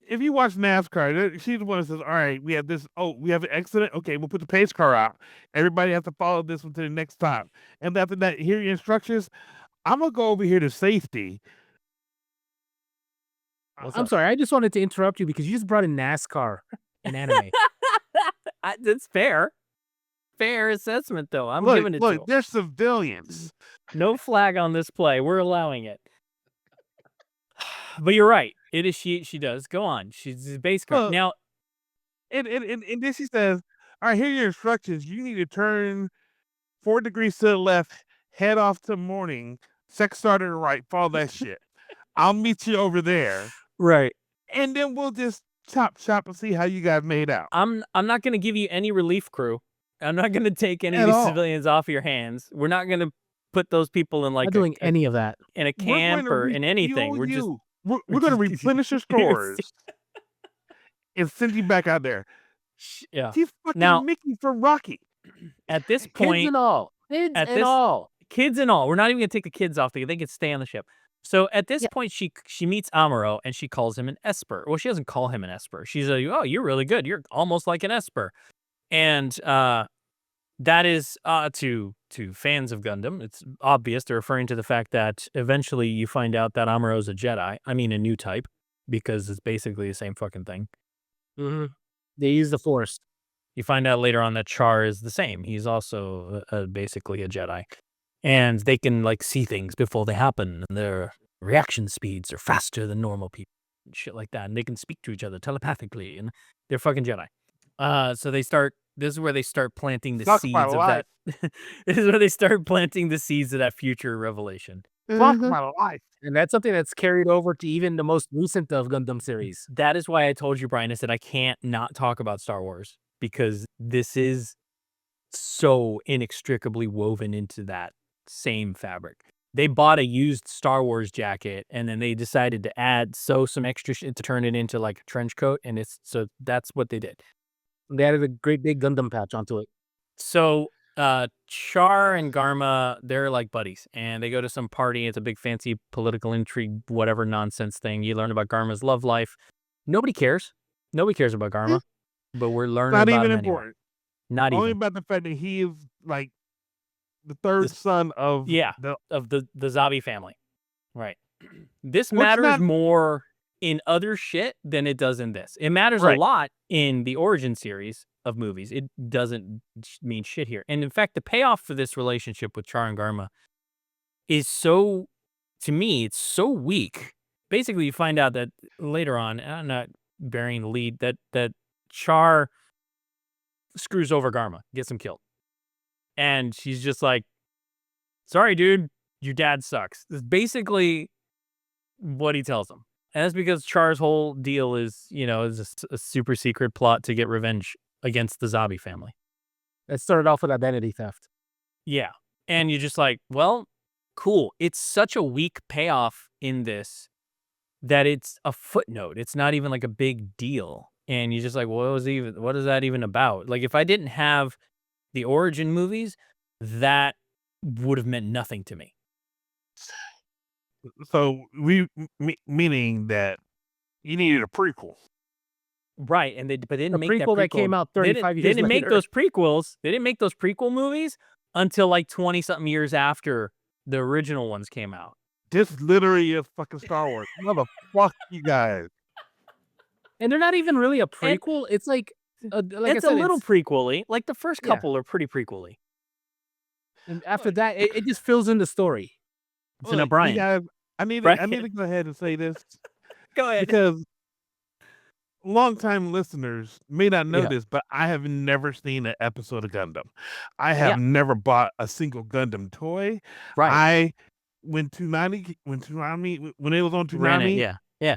if you watch NASCAR, she's the one that says, "All right, we have this. Oh, we have an accident. Okay, we'll put the pace car out. Everybody has to follow this one to the next time. And after that, here are your instructions. I'm gonna go over here to safety." I'm sorry. I just wanted to interrupt you because you just brought in NASCAR in anime. That's fair. Fair assessment, though. I'm Look, giving it to look, him. they're civilians. No flag on this play. We're allowing it. But you're right. It is she does. Go on. She's a base car. Look, Now, And then she says, "All right, here are your instructions. You need to turn 4 degrees to the left, head off to morning, sex starter to the right, follow that shit. I'll meet you over there, right. and then we'll just chop and see how you guys made out." I'm not going to give you any relief crew. I'm not going to take any of At these all. civilians off your hands. We're not going to put those people in like Not doing any of that. in a We're going camp to or in anything. refuel We're just you. We're going to replenish your stores and send you back out there. yeah. She's fucking Now- Mickey from Rocky. At this Kids point, and all. Kids at and this- all. kids and all. We're not even gonna take the kids off. They can stay on the ship. So at this Yeah. point, she meets Amuro and she calls him an Esper. Well, she doesn't call him an Esper. She's like, "Oh, you're really good. You're almost like an Esper," and that is to fans of Gundam. It's obvious they're referring to the fact that eventually you find out that Amuro is a Jedi. I mean, a new type, because it's basically the same fucking thing. Mm-hmm. They use the Force. You find out later on that Char is the same. He's also basically a Jedi. And they can like see things before they happen. And their reaction speeds are faster than normal people. And shit like that. And they can speak to each other telepathically. And they're fucking Jedi. So this is where they start planting the Talk about seeds of that. This is where they start planting the seeds of that future revelation. Talk Mhm. about life. And that's something that's carried over to even the most recent of Gundam series. That is why I told you, Brian, I said I can't not talk about Star Wars. Because this is so inextricably woven into that same fabric. They bought a used Star Wars jacket and then they decided to sew some extra shit to turn it into like a trench coat. And so that's what they did. They added a great big Gundam patch onto it. So Char and Garma, they're like buddies and they go to some party. It's a big fancy political intrigue, whatever nonsense thing. You learn about Garma's love life. Nobody cares. Nobody cares about Garma, but we're learning Not about even him anyway. important. Not Only even. about the fact that he is like the third son of the Of the Zabi family. Right. This Well, it's matters not- more in other shit than it does in this. It matters a Right. lot in the origin series of movies. It doesn't mean shit here. And in fact, the payoff for this relationship with Char and Garma is so, to me, it's so weak. Basically, you find out that later on, I'm not burying the lead, that Char screws over Garma, gets him killed. And she's just like, "Sorry, dude, your dad sucks." That's basically what he tells him. And that's because Char's whole deal is, is a super secret plot to get revenge against the Zabi family. It started off with identity theft. Yeah. And you're just like, well, cool. It's such a weak payoff in this that it's a footnote. It's not even like a big deal. And you're just like, what is that even about? Like, if I didn't have the origin movies, that would have meant nothing to me. So meaning that you needed a prequel. Right, and but they didn't The make that prequel that came out 35 years They didn't make later. those prequels. They didn't make those prequel movies until like 20-something years after the original ones came out. This literally is fucking Star Wars. Motherfuck you guys. And they're not even really a And- prequel. It's like It's I said, a little it's, prequel-y. Like the first Yeah. couple are pretty prequel-y. and after that, it just fills in the story. So now, Look, you Brian, guys, I need Brian. to go ahead and say this go ahead. because longtime listeners may not know Yeah. this, but I have never seen an episode of Gundam. I have never bought a single Gundam toy. Right. I when it was on Ran it, Toonami, yeah.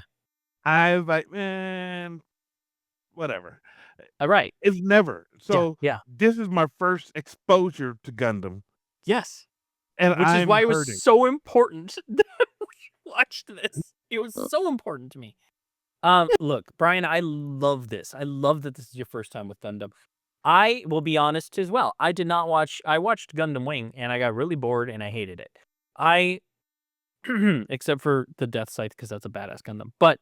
I was like, man, whatever. Right. It's never. So yeah. this is my first exposure to Gundam, Yes. and Which is I'm why it hurting. was so important that we watched this. It was so important to me. Look, Brian, I love this. I love that this is your first time with Gundam. I will be honest as well. I watched Gundam Wing and I got really bored and I hated it. Except for the Death Scythe because that's a badass Gundam. But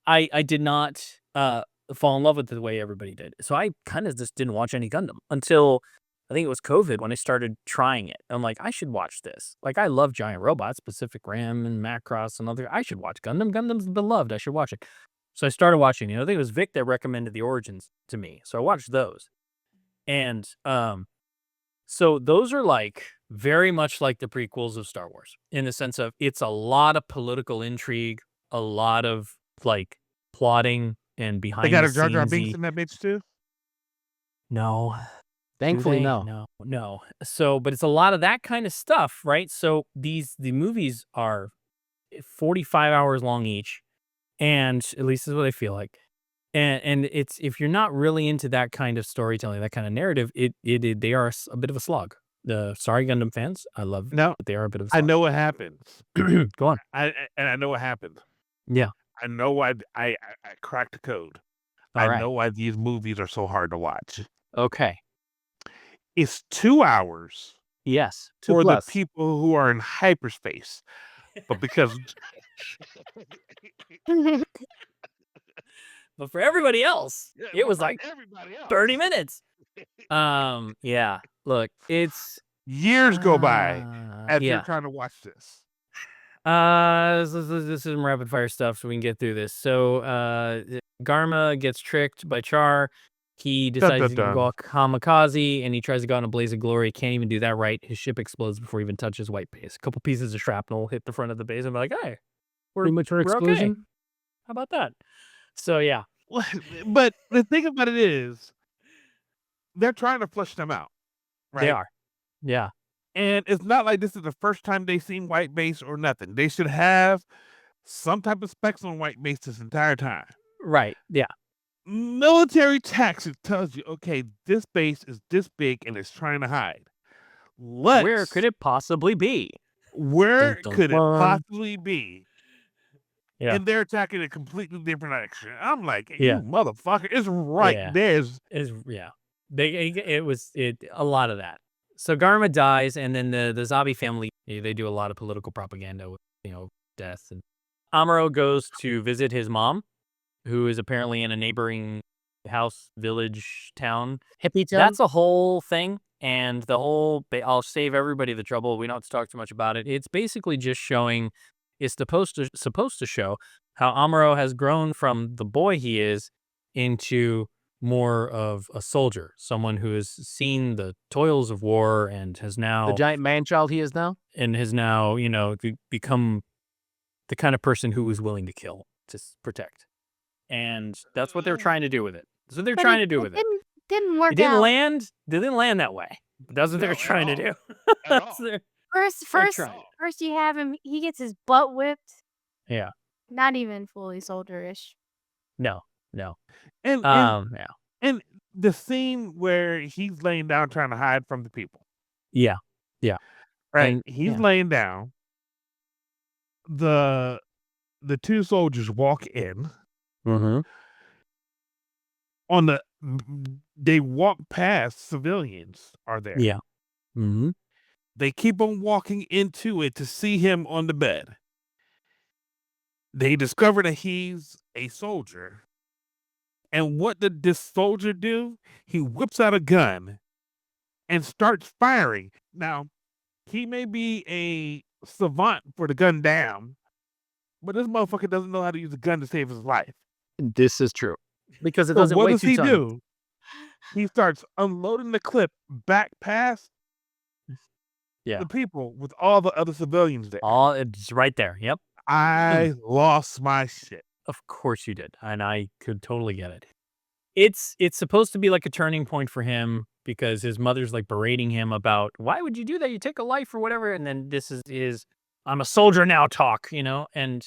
I did not fall in love with the way everybody did. So I kind of just didn't watch any Gundam until I think it was COVID when I started trying it. I'm like, I should watch this. Like, I love giant robots, Pacific Rim and Macross and other. I should watch Gundam. Gundam's beloved. I should watch it. So I started watching. I think it was Vic that recommended the Origins to me. So I watched those. And so those are like very much like the prequels of Star Wars in the sense of it's a lot of political intrigue, a lot of like plotting and behind They got the a Jar Jar scenes-y. Binks in that bitch too. No. Thankfully, Do they? no. No. So, but it's a lot of that kind of stuff, right? So the movies are 45 hours long each, and at least is what I feel like. And it's if you're not really into that kind of storytelling, that kind of narrative, they are a bit of a slog. Sorry, Gundam fans, I love No, but they are a bit of a I slog. know what happens. Go on. I know what happened. Yeah. I know why I cracked the code. All I right. know why these movies are so hard to watch. Okay. It's 2 hours Yes. for plus. the people who are in hyperspace, but because But for everybody else, it was like everybody else. 30 minutes. Yeah. Look, it's Years go by as you're yeah. trying to watch this. This is some rapid fire stuff so we can get through this. So, Garma gets tricked by Char. He decides dun, to go dun. kamikaze and he tries to go on a blaze of glory. Can't even do that right. His ship explodes before he even touches white base. A couple pieces of shrapnel hit the front of the base and be like, hey, Premature we're okay. exclusion. How about that? So, yeah. But the thing about it is, they're trying to flush them out. Right? They are. Yeah. And it's not like this is the first time they've seen white base or nothing. They should have some type of specs on white base this entire time. Right. Yeah. Military tactics tells you, okay, this base is this big and it's trying to hide. Where could it possibly be? Where Dun, dun, could it dun. possibly be? Yeah. And they're attacking a completely different direction. I'm like, Yeah. you motherfucker, it's right Yeah. there's Yeah. It was a lot of that. So Garma dies, and then the Zabi family, they do a lot of political propaganda with, death. And Amuro goes to visit his mom, who is apparently in a neighboring house, village, town. Hippie town. That's a whole thing. And the whole, I'll save everybody the trouble. We don't have to talk too much about it. It's basically just showing, it's supposed to show how Amuro has grown from the boy he is into more of a soldier, someone who has seen the toils of war and has now the giant man-child he is now. become the kind of person who is willing to kill to protect. And that's what they're trying to do with it. So they're But trying to do with it. Didn't work It didn't out. land. They didn't land that way. But that's what No, they're at trying to all. do. At That's all. their- First tried. you have him. He gets his butt whipped. Yeah. Not even fully soldierish. No. And Yeah. and the scene where he's laying down trying to hide from the people. Yeah. Right. And- He's yeah. laying down. The the two soldiers walk in. Mm-hmm. They walk past civilians are there. Yeah. Mm-hmm. They keep on walking into it to see him on the bed. They discover that he's a soldier. And what did this soldier do? He whips out a gun and starts firing. Now, he may be a savant for the Gundam, but this motherfucker doesn't know how to use a gun to save his life. This is true. Because it So doesn't what weigh does 2 he tons. do? He starts unloading the clip back past the people with all the other civilians there. It's right there. Yep. I lost my shit. Of course you did. And I could totally get it. It's supposed to be like a turning point for him because his mother's like berating him about why would you do that? You take a life or whatever. And then this is his I'm a soldier now talk, and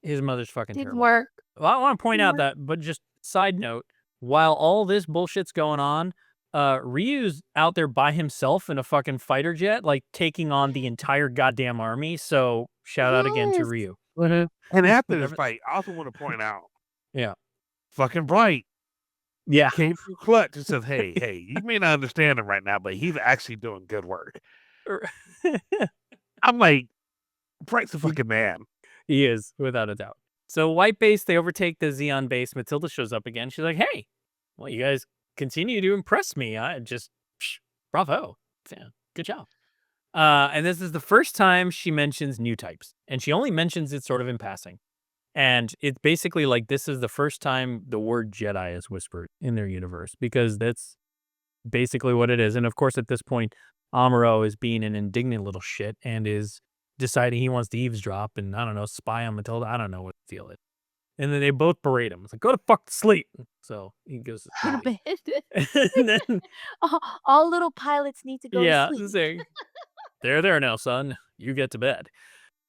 his mother's fucking Didn't terrible. work. Well, I want to point out that, but just side note, while all this bullshit's going on, Ryu's out there by himself in a fucking fighter jet, like taking on the entire goddamn army. So shout out again to Yes. Ryu. And after this Whatever. fight, I also want to point out, Yeah. fucking Bright Yeah. came through clutch and says, hey, you may not understand him right now, but he's actually doing good work. I'm like, Bright's a fucking man. He is, without a doubt. So White Base, they overtake the Zeon base. Matilda shows up again. She's like, hey, well, you guys continue to impress me. I just, bravo. Yeah, good job. And this is the first time she mentions new types. And she only mentions it sort of in passing. And it's basically like this is the first time the word Jedi is whispered in their universe. Because that's basically what it is. And of course, at this point, Amuro is being an indignant little shit and is deciding he wants to eavesdrop and, I don't know, spy on Matilda. I don't know what the deal is. And then they both berate him. It's like, go to fuck to sleep. So he goes to Go to sleep. bed. And then, All little pilots need to go yeah, to sleep. saying, they're there now, son. You get to bed.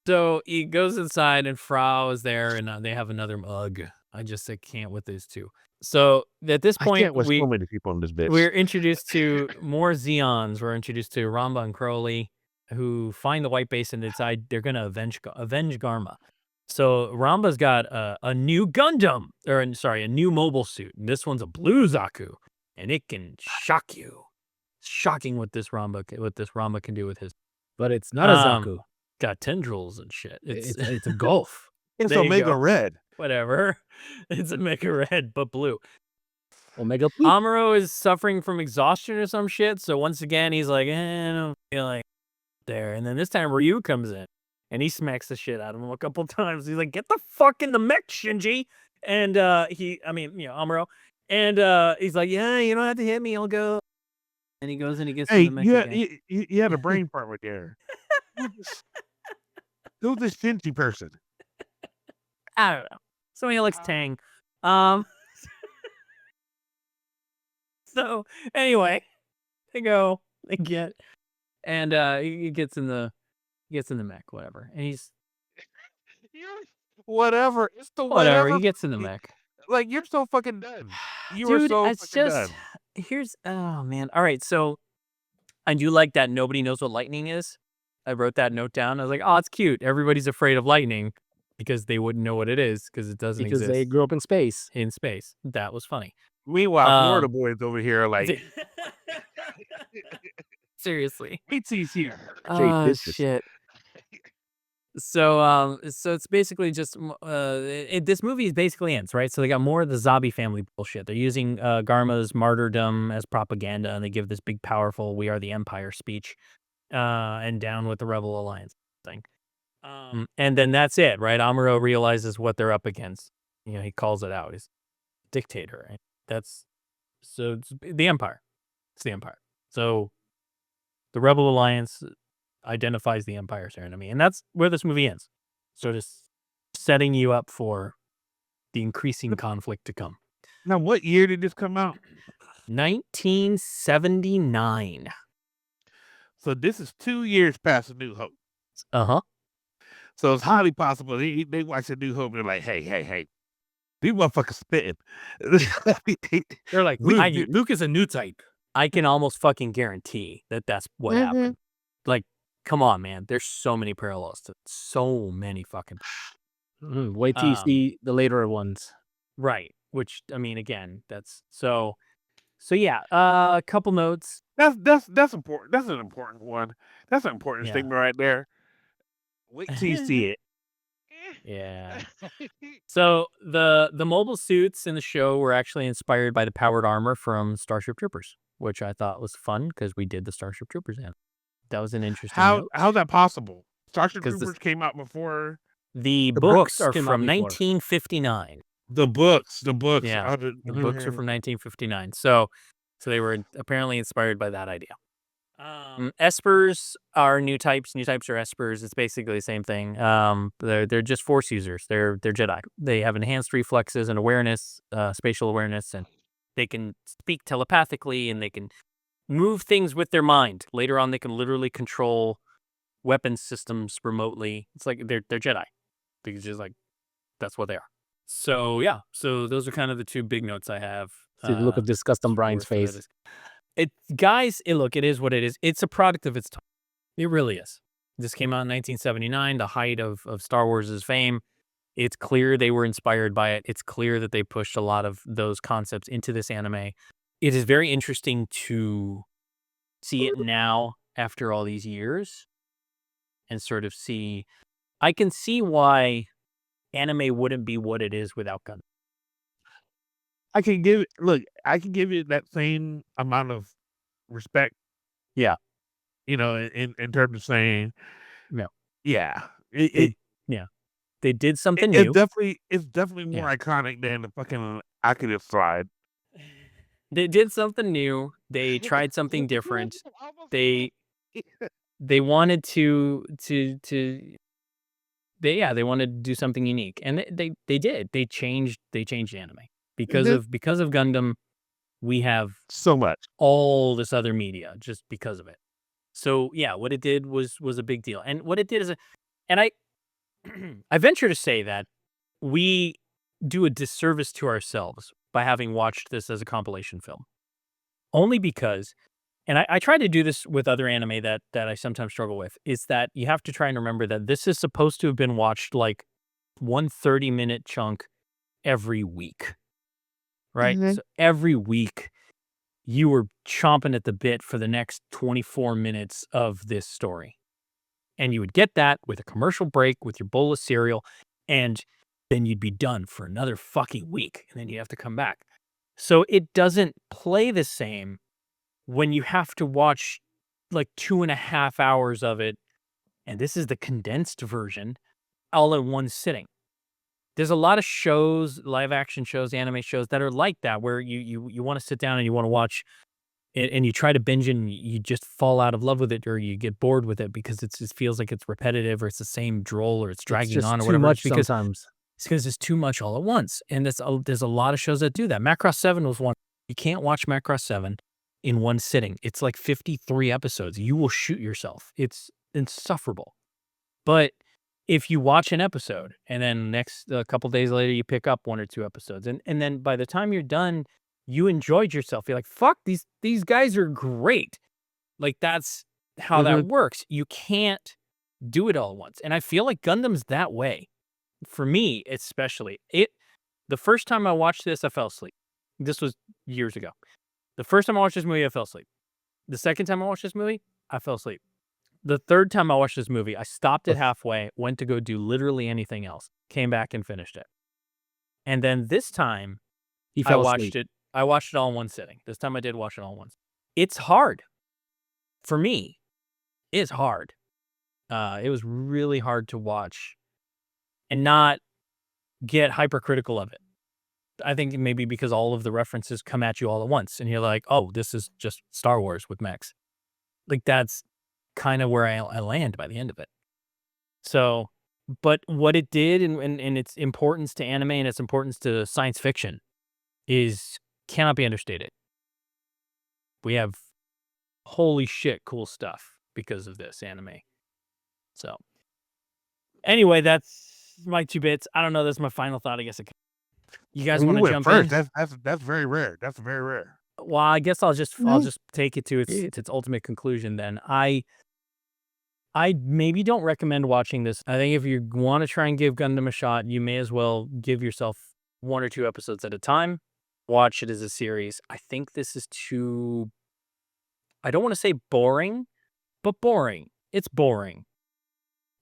So he goes inside and Frau is there and they have another mug. I can't with these two. So at this I point, can't with so many people in this bitch. we're introduced to more Zeons. We're introduced to Ramba and Crowley, who find the White Base and decide they're going to avenge Garma. So Ramba's got a new Gundam, a new mobile suit. And this one's a blue Zaku, and it can shock you. It's shocking what this Ramba can do with his. But it's not a Zaku. Got tendrils and shit. It's a Golf. It's There you Omega go. Red. Whatever. It's a Mecha Red, but blue. Omega Blue. Amuro is suffering from exhaustion or some shit. So once again, he's like, I don't feel like there. And then this time Ryu comes in and he smacks the shit out of him a couple times. He's like, get the fuck in the mech, Shinji. And Amuro. And he's like, yeah, you don't have to hit me. I'll go. And he goes and he gets in Hey, the mech again. you had a brain part right there. Who's this Shinji person? I don't know. Somebody who likes Tang. So anyway, they get, and he gets in the mech, whatever. And he's Whatever. It's the whatever. He gets in the mech. Like, you're so fucking done. You were Dude, so it's fucking just done. oh man. All right, so I do like that nobody knows what lightning is. I wrote that note down. I was like, oh, it's cute. Everybody's afraid of lightning because they wouldn't know what it is because it doesn't Because exist they grew up in space. in space. That was funny. Meanwhile, Florida boys over here are like, Seriously. PT's here. Oh shit. So it's basically just this movie basically ends, right? So they got more of the Zabi family bullshit. They're using Garma's martyrdom as propaganda, and they give this big, powerful "We are the Empire" speech, and down with the Rebel Alliance thing. And then that's it, right? Amuro realizes what they're up against. He calls it out. He's a dictator, right? It's the Empire. It's the Empire. So the Rebel Alliance identifies the Empire's enemy, and that's where this movie ends. So just setting you up for the increasing conflict to come. Now, what year did this come out? 1979. So this is 2 years past A New Hope. Uh-huh. So it's highly possible they watch A New Hope and they're like, hey, these motherfuckers spitting. They're like, Luke is a new type. I can almost fucking guarantee that that's what happened. Like, come on, man. There's so many parallels to so many fucking. Wait till you see the later ones. Right. Which, I mean, again, that's so yeah, a couple notes. That's important. That's an important one. That's an important Yeah. statement right there. Wait till you see it. Yeah. So the mobile suits in the show were actually inspired by the powered armor from Starship Troopers, which I thought was fun because we did the Starship Troopers in. That was an interesting note. How's that possible? Starship 'Cause Troopers came out before The The books books are came out from before. 1959. the books. The books. Yeah, the books are from 1959. So they were apparently inspired by that idea. Espers are new types. New types are espers. It's basically the same thing. They're just force users. They're Jedi. They have enhanced reflexes and awareness, spatial awareness, and they can speak telepathically and they can move things with their mind. Later on, they can literally control weapon systems remotely. It's like they're Jedi. They're just like that's what they are. So yeah. So those are kind of the two big notes I have. See the look of disgust on Brian's for that face. Guys, look, it is what it is. It's a product of its time. It really is. This came out in 1979, the height of Star Wars' fame. It's clear they were inspired by it. It's clear that they pushed a lot of those concepts into this anime. It is very interesting to see it now after all these years and sort of see. I can see why anime wouldn't be what it is without Gundam. I can give it that same amount of respect. Yeah. In terms of saying, Yeah. yeah, They did something new. it's definitely more iconic than the fucking Akira slide. They did something new. They tried something different. They wanted to they wanted to do something unique, and they did. They changed anime because of Gundam. We have So much. all this other media just because of it. So yeah, what it did was a big deal, and what it did is, and I venture to say that we do a disservice to ourselves by having watched this as a compilation film, only because. And I try to do this with other anime that I sometimes struggle with, is that you have to try and remember that this is supposed to have been watched like 1 30-minute chunk every week, right? Mhm. So every week you were chomping at the bit for the next 24 minutes of this story. And you would get that with a commercial break with your bowl of cereal, and then you'd be done for another fucking week, and then you have to come back. So it doesn't play the same when you have to watch like 2.5 hours of it, and this is the condensed version, all in one sitting. There's a lot of shows, live action shows, anime shows that are like that, where you want to sit down and you want to watch it, and you try to binge it and you just fall out of love with it, or you get bored with it because it just feels like it's repetitive, or it's the same droll, or it's dragging It's just on, or too whatever. much because sometimes. It's because it's too much all at once. And there's a lot of shows that do that. Macross 7 was one. You can't watch Macross 7 in one sitting. It's like 53 episodes. You will shoot yourself. It's insufferable. But if you watch an episode and then a couple days later you pick up 1 or 2 episodes, and then by the time you're done, you enjoyed yourself. You're like, fuck, these guys are great. Like that's how that works. You can't do it all at once. And I feel like Gundam's that way. For me, especially. The first time I watched this, I fell asleep. This was years ago. The first time I watched this movie, I fell asleep. The second time I watched this movie, I fell asleep. The third time I watched this movie, I stopped it halfway, went to go do literally anything else, came back and finished it. And then this time, He I fell watched asleep. it. I watched it all in one sitting. This time I did watch it all once. It's hard. For me, it's hard. It was really hard to watch and not get hypercritical of it. I think maybe because all of the references come at you all at once, and you're like, oh, this is just Star Wars with mechs. Like, that's kind of where I land by the end of it. So, but what it did and its importance to anime and its importance to science fiction cannot be understated. We have holy shit cool stuff because of this anime. So, anyway, that's my 2 bits. I don't know. That's my final thought. I guess you guys want to jump first. in? That's very rare. That's very rare. Well, I guess I'll just take it to its ultimate conclusion then. I maybe don't recommend watching this. I think if you want to try and give Gundam a shot, you may as well give yourself 1 or 2 episodes at a time. Watch it as a series. I think this is too, I don't want to say boring, but boring. It's boring.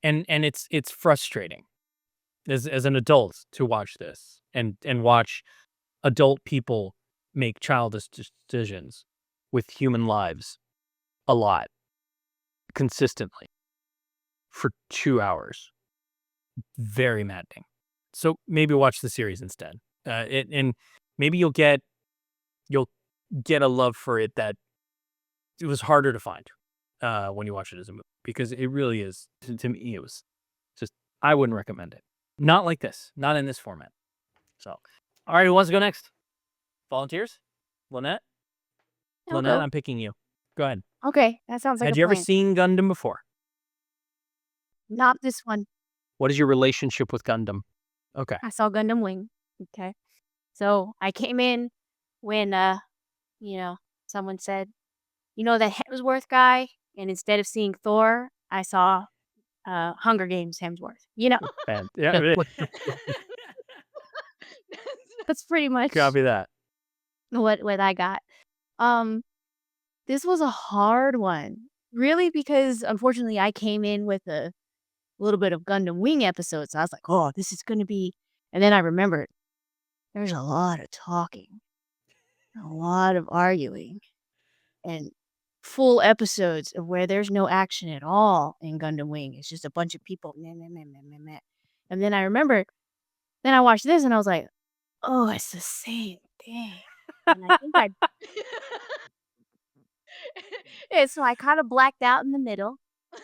And it's frustrating as an adult to watch this and watch adult people make childish decisions with human lives a lot consistently for 2 hours. Very maddening. So maybe watch the series instead. And maybe you'll get a love for it that it was harder to find when you watch it as a movie, because it really is, to me, it was just, I wouldn't recommend it. Not like this, not in this format. So, all right, who wants to go next? Volunteers? Lynette? I'll Lynette, go. I'm picking you. Go ahead. Okay, that sounds like Had a you ever plan. seen Gundam before? Not this one. What is your relationship with Gundam? Okay. I saw Gundam Wing. Okay. So I came in when someone said, that Hemsworth guy, and instead of seeing Thor, I saw Hunger Games Hemsworth. Man, yeah, That's pretty much copy that. what I got. This was a hard one. Really, because unfortunately I came in with a little bit of Gundam Wing episodes. So I was like, oh, this is gonna be, and then I remembered there's a lot of talking, a lot of arguing, and full episodes of where there's no action at all in Gundam Wing. It's just a bunch of people meh, meh, meh, meh, meh, meh. And then I remember, then I watched this and I was like, oh, it's the same thing. And I think I yeah, so I kind of blacked out in the middle.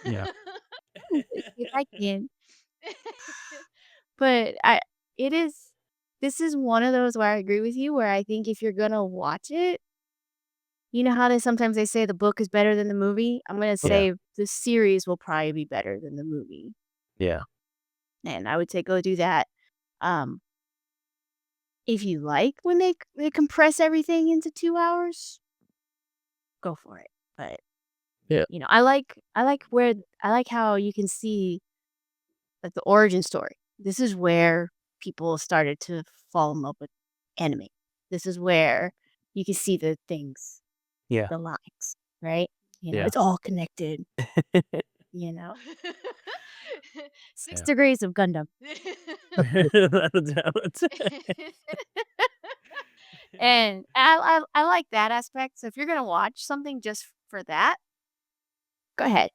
Yeah. If I can. But this is one of those where I agree with you, where I think if you're gonna watch it, you know how sometimes they say the book is better than the movie? I'm gonna say the series will probably be better than the movie. Yeah. And I would say go do that. Um, if you like when they compress everything into 2 hours, go for it. But Yeah. I like how you can see like the origin story. This is where people started to fall in love with anime. This is where you can see the things, Yeah. the lines, right? Yeah. It's all connected. 6 Yeah. degrees of Gundam. And I like that aspect. So if you're gonna watch something just for that, go ahead.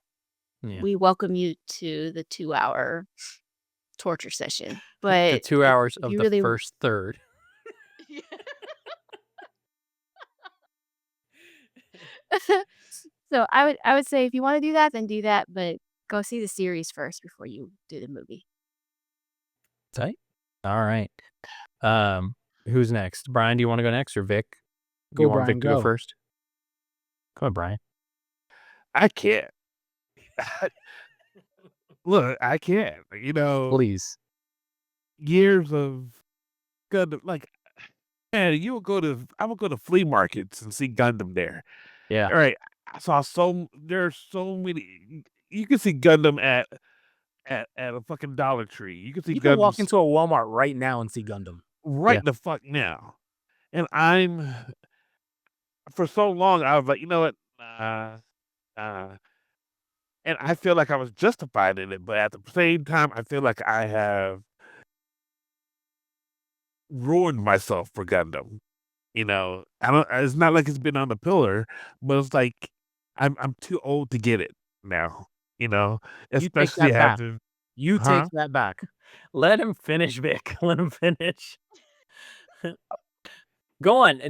Yeah. We welcome you to the 2-hour torture session. The But 2 hours if of you the really first third. So I would say if you want to do that, then do that, but go see the series first before you do the movie. Tight. All right. Who's next? Brian, do you want to go next, or Vic? Go, you want Brian, Vic to go go. first? Come on, Brian. I can't. Look, I can't. Please. Years of Gundam, like, man, I would go to flea markets and see Gundam there. Yeah. All right, there's so many. You can see Gundam at a fucking Dollar Tree. You can see You can walk Gundam into a Walmart right now and see Gundam. right Yeah. the fuck now. And for so long, I was like, you know what? Nah. And I feel like I was justified in it, but at the same time, I feel like I have ruined myself for Gundam. I don't. It's not like it's been on the pillar, but it's like I'm too old to get it now. You take Especially that back. having, You huh? take that back. Let him finish, Vic. Let him finish. Go on.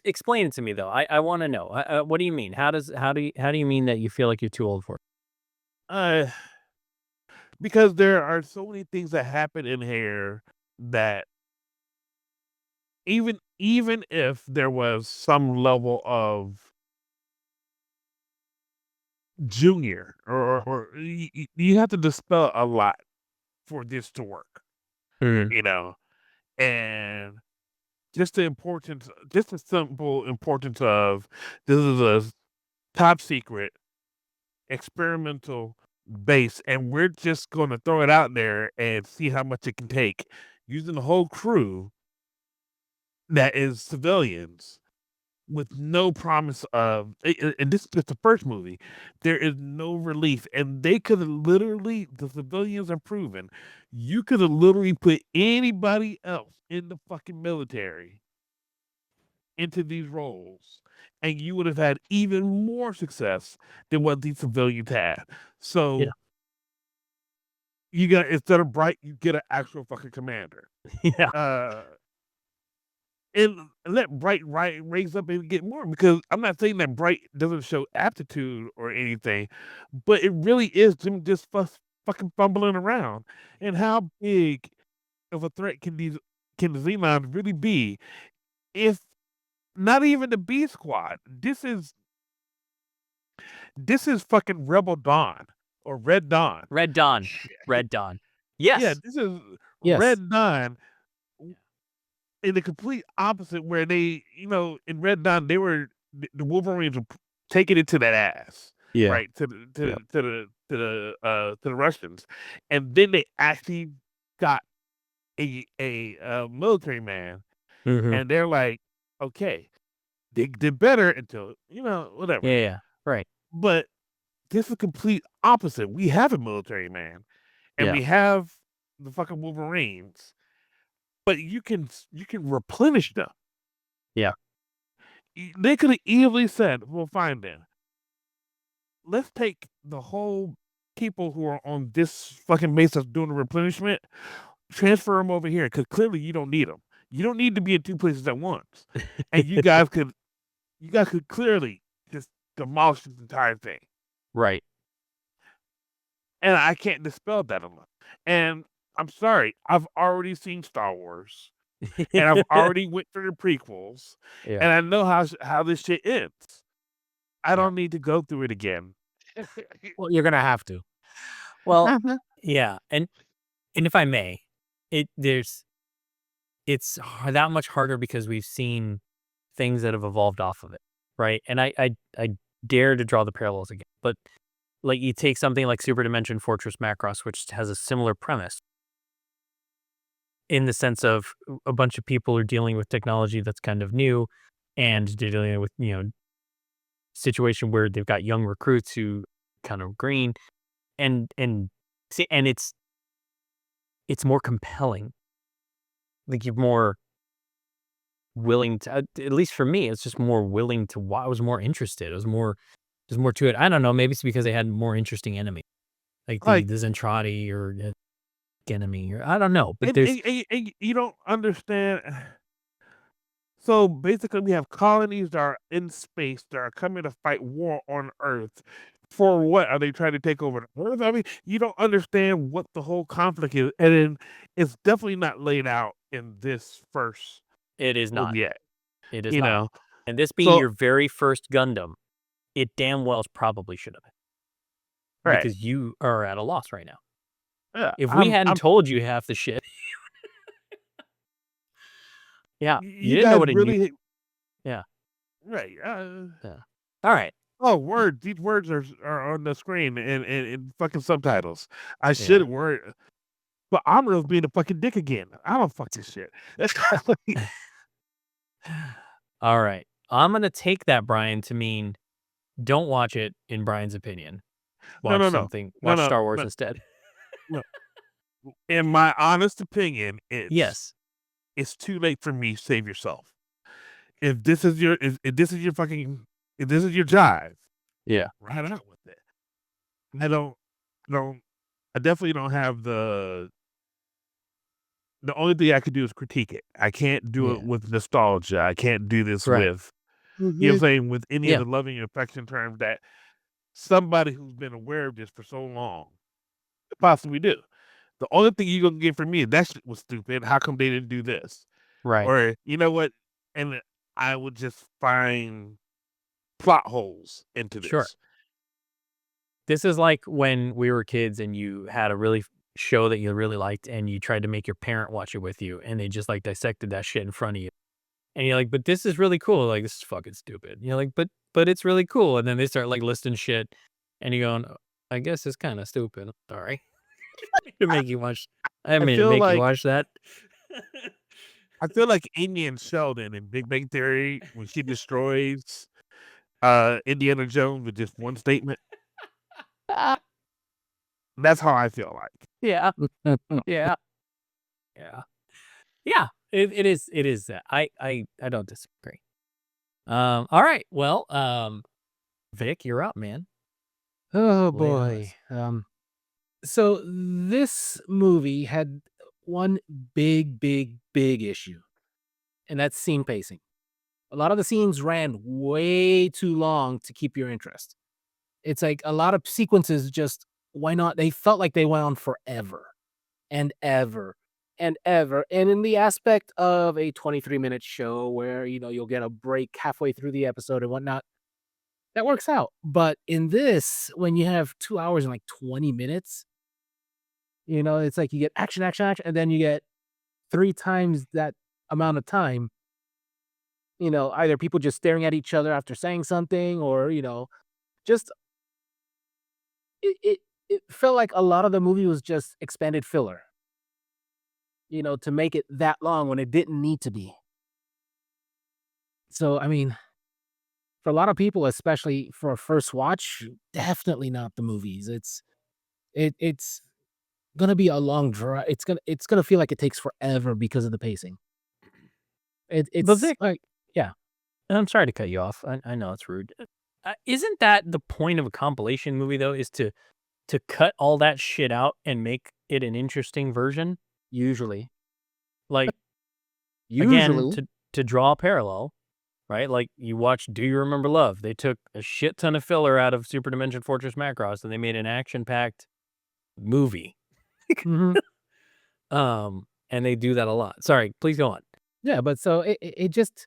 Explain it to me, though. I want to know. What do you mean? How do you mean that you feel like you're too old for it? Because there are so many things that happen in here that even if there was some level of junior or you have to dispel a lot for this to work, and just the simple importance of this is a top secret experimental base, and we're just going to throw it out there and see how much it can take, using the whole crew that is civilians with no promise of. And this is just the first movie. There is no relief, and they could have literally. The civilians are proven. You could have literally put anybody else in the fucking military into these roles, and you would have had even more success than what these civilians had. So Yeah. you got, instead of Bright, you get an actual fucking commander. Yeah. And let Bright raise up and get more, because I'm not saying that Bright doesn't show aptitude or anything, but it really is them just fucking fumbling around. And how big of a threat can the Xenon really be if not even the B Squad? This is fucking Rebel Dawn or Red Dawn. Red Dawn. Red Dawn. Yeah, Yes. this is Yes. Red Dawn in the complete opposite, where they, in Red Dawn, they were the Wolverines were taking it to that ass, Yeah. right, to the Russians, and then they actually got a military man, Mhm. and they're like, okay, they did better until whatever. Yeah. Right. But this is complete opposite. We have a military man, and Yeah. we have the fucking Wolverines, but you can replenish them. Yeah. They could have easily said, "Well, fine then. Let's take the whole people who are on this fucking base that's doing the replenishment, transfer them over here, because clearly you don't need them. You don't need to be in two places at once, and you guys could clearly just demolish this entire thing." Right. And I can't dispel that enough. And I'm sorry, I've already seen Star Wars, and I've already went through the prequels, Yeah. and I know how this shit ends. I don't need to go through it again. Well, you're gonna have to. Well, Uh-huh. yeah, and if I may, it's that much harder because we've seen things that have evolved off of it, right? And I dare to draw the parallels again, but like you take something like Super Dimension Fortress Macross, which has a similar premise in the sense of a bunch of people are dealing with technology that's kind of new, and they're dealing with situation where they've got young recruits who kind of green, and see, and it's more compelling. Like you're more willing to, at least for me, it's just more willing to. I was more interested. There's more to it. I don't know. Maybe it's because they had more interesting enemies, like the Like, Zentradi or enemy, or I don't know. But and, there's and you don't understand. So basically, we have colonies that are in space that are coming to fight war on Earth. For what? Are they trying to take over the Earth? I mean, you don't understand what the whole conflict is, and then it's definitely not laid out in this first it is film not. yet. It is You not. know, And this being so your very first Gundam, it damn well probably should have been, right, because you are at a loss right now. yeah, If we hadn't I'm. told you half the shit, yeah, you You didn't know guys what it knew. really Yeah. right. Yeah. All right. Oh, words. These words are on the screen in fucking subtitles. I Yeah. should word, but Amro's being a fucking dick again. I don't fuck this shit. That's All right. I'm gonna take that, Brian, to mean don't watch it. In Brian's opinion, watch no. Watch Star Wars instead. No. In my honest opinion, Yes. it's too late for me. Save yourself. If this is your if this is your fucking if this is your jive, Yeah. ride out with it. I don't I definitely don't have the only thing I could do is critique it. I can't do it Yeah. with nostalgia. I can't do this Right. with what I'm saying, with any Yeah. of the loving and affection terms that somebody who's been aware of this for so long could possibly do. The only thing you're gonna get from me is that shit was stupid. How come they didn't do this? Right. Or you know what? And I would just find plot holes into this. Sure. This is like when we were kids and you had a really show that you really liked and you tried to make your parent watch it with you, and they just like dissected that shit in front of you. And you're like, but this is really cool. Like, this is fucking stupid. You're like, but it's really cool. And then they start like listing shit, and you're going, I guess it's kind of stupid. Sorry. To make you watch. I I mean, feel make you like watch that. I feel like Amy and Sheldon in Big Bang Theory when she destroys Indiana Jones with just one statement. That's how I feel like. Yeah. Yeah. Yeah. Yeah. It is. It is that. I don't disagree. All right. Well, Vic, you're up, man. Oh Lay it on boy. us. So this movie had one big issue, and that's scene pacing. A lot of the scenes ran way too long to keep your interest. It's like a lot of sequences just why not? They felt like they went on forever and ever and ever. And in the aspect of a 23-minute show where, you'll get a break halfway through the episode and whatnot, that works out. But in this, when you have 2 hours and like 20 minutes, it's like you get action, action, action, and then you get 3 times that amount of time. Either people just staring at each other after saying something or, just it felt like a lot of the movie was just expanded filler, to make it that long when it didn't need to be. So, I mean, for a lot of people, especially for a first watch, definitely not the movies. It's gonna be a long drive. It's gonna feel like it takes forever because of the pacing. But It's Vic, like, yeah. I'm sorry to cut you off. I know it's rude. Isn't that the point of a compilation movie though? Is to cut all that shit out and make it an interesting version? Usually. Like again, Usually. to draw a parallel, right? Like you watch Do You Remember Love? They took a shit ton of filler out of Super Dimension Fortress Macross and they made an action-packed movie. Mhm. And they do that a lot. Sorry, please go on. Yeah, but so it just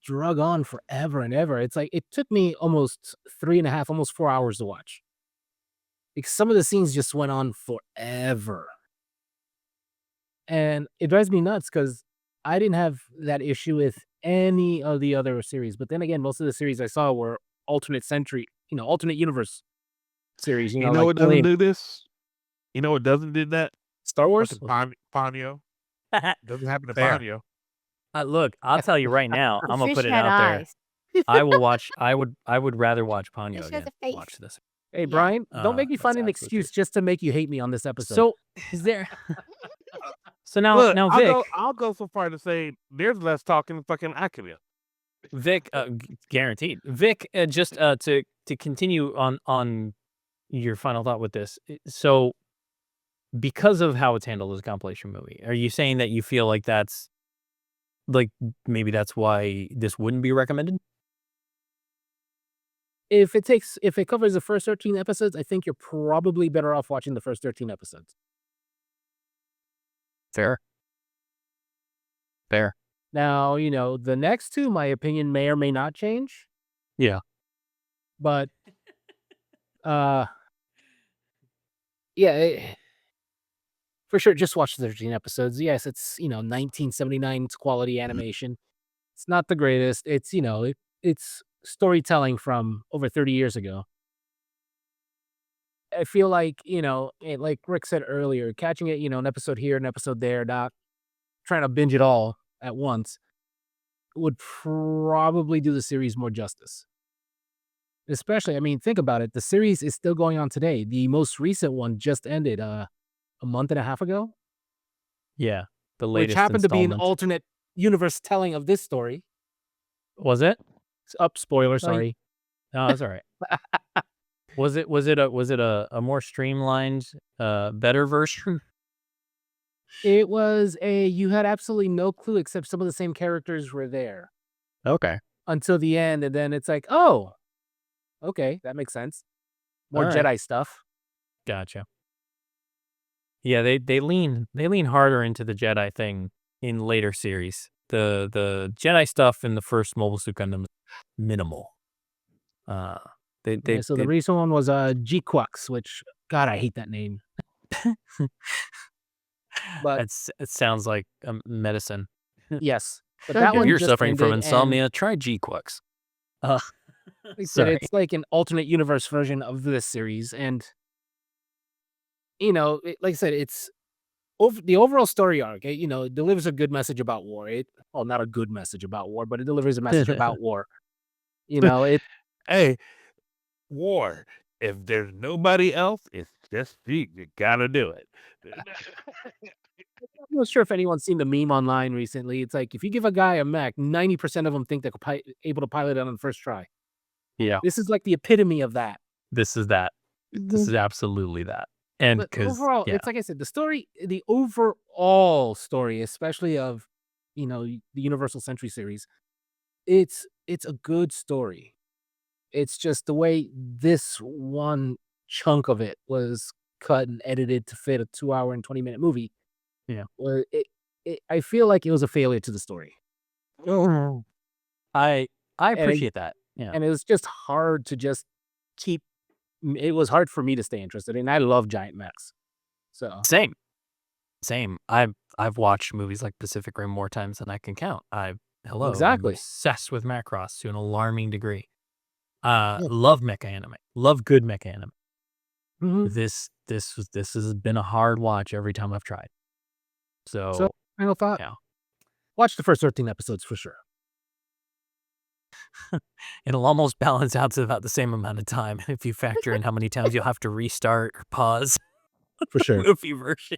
drug on forever and ever. It's like it took me almost 3.5, almost 4 hours to watch. Because some of the scenes just went on forever. And it drives me nuts because I didn't have that issue with any of the other series. But then again, most of the series I saw were alternate century, alternate universe series, You know like what doesn't do this? You know what doesn't do that? Star Wars. Fucking Ponyo. Doesn't happen to Fair. Ponyo. Look, I'll tell you right now. The I'm gonna fish put it had out there. eyes. I will watch. I would rather watch Ponyo Fish has again. a face. Watch this. Hey, Yeah. Brian, don't make me That's find an absolute excuse truth. just to make you hate me on this episode. So is there? So Look, now Vic, I'll go so far to say there's less talking than fucking Akira. Vic, guaranteed. Vic, just to continue on your final thought with this. So because of how it's handled as a compilation movie, are you saying that you feel like that's like maybe that's why this wouldn't be recommended? if it covers the first 13 episodes, I think you're probably better off watching the first 13 episodes. Fair. Now, the next two, my opinion may or may not change. Yeah. But, yeah, for sure, just watch the 13 episodes. Yes, it's, 1979's quality animation. It's not the greatest. It's, it's storytelling from over 30 years ago. I feel like, like Rick said earlier, catching it, an episode here, an episode there, not trying to binge it all at once would probably do the series more justice. Especially, I mean, think about it. The series is still going on today. The most recent one just ended a month and a half ago, Yeah. The which latest happened to be an installment. alternate universe telling of this story. Was it? Spoiler, Oh, sorry. No, that's all right. Was it a more streamlined, better version? It was you had absolutely no clue except some of the same characters were there Okay. until the end, and then it's like, oh, okay, that makes sense. More All right. Jedi stuff. Gotcha. Yeah, they lean harder into the Jedi thing in later series. The Jedi stuff in the first Mobile Suit Gundam is minimal. So the recent one was G-Quux, which, God, I hate that name. But it sounds like medicine. yes, but So that do one If you're just suffering from ended, and insomnia, try G-Quux. Like I said, Sorry. it's like an alternate universe version of this series, and like I said, it's the overall story arc. It delivers a good message about war. Not a good message about war, but it delivers a message about war. It Hey, war. If there's nobody else, it's just you. You gotta do it. I'm not sure if anyone's seen the meme online recently. It's like if you give a guy a mech, 90% of them think they're able to pilot it on the first try. Yeah. This is like the epitome of that. This is that. This is absolutely that. And But because overall, it's like I said, the overall story, especially of the Universal Century series, it's a good story. It's just the way this one chunk of it was cut and edited to fit a 2-hour and 20-minute movie. Yeah. Where I feel like it was a failure to the story. Oh, I it- appreciate that. Yeah. And it was just hard to just keep. It was hard for me to stay interested, and I love giant mechs. So Same. I've watched movies like Pacific Rim more times than I can count. I'm Exactly. obsessed with Macross to an alarming degree. Love mecha anime. Love good mecha anime. Mhm. This has been a hard watch every time I've tried. So final thought: yeah. watch the first 13 episodes for sure. It'll almost balance out to about the same amount of time if you factor in how many times you'll have to restart or pause For the sure. movie version.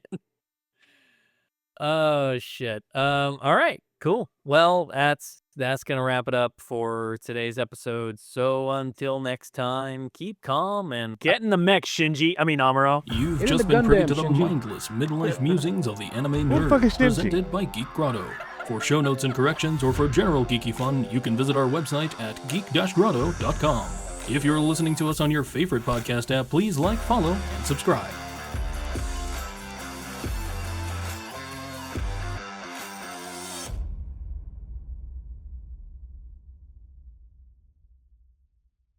Oh shit. All right, cool. Well, that's gonna wrap it up for today's episode. So until next time, keep calm and get in the mech, Shinji. I mean Amuro. You've Get in just the been privy Gundam, to the Shinji. mindless midlife musings of the anime Who the fuck is nerd, Shinji? presented by Geek Grotto. For show notes and corrections, or for general geeky fun, you can visit our website at geek-grotto.com. If you're listening to us on your favorite podcast app, please like, follow, and subscribe.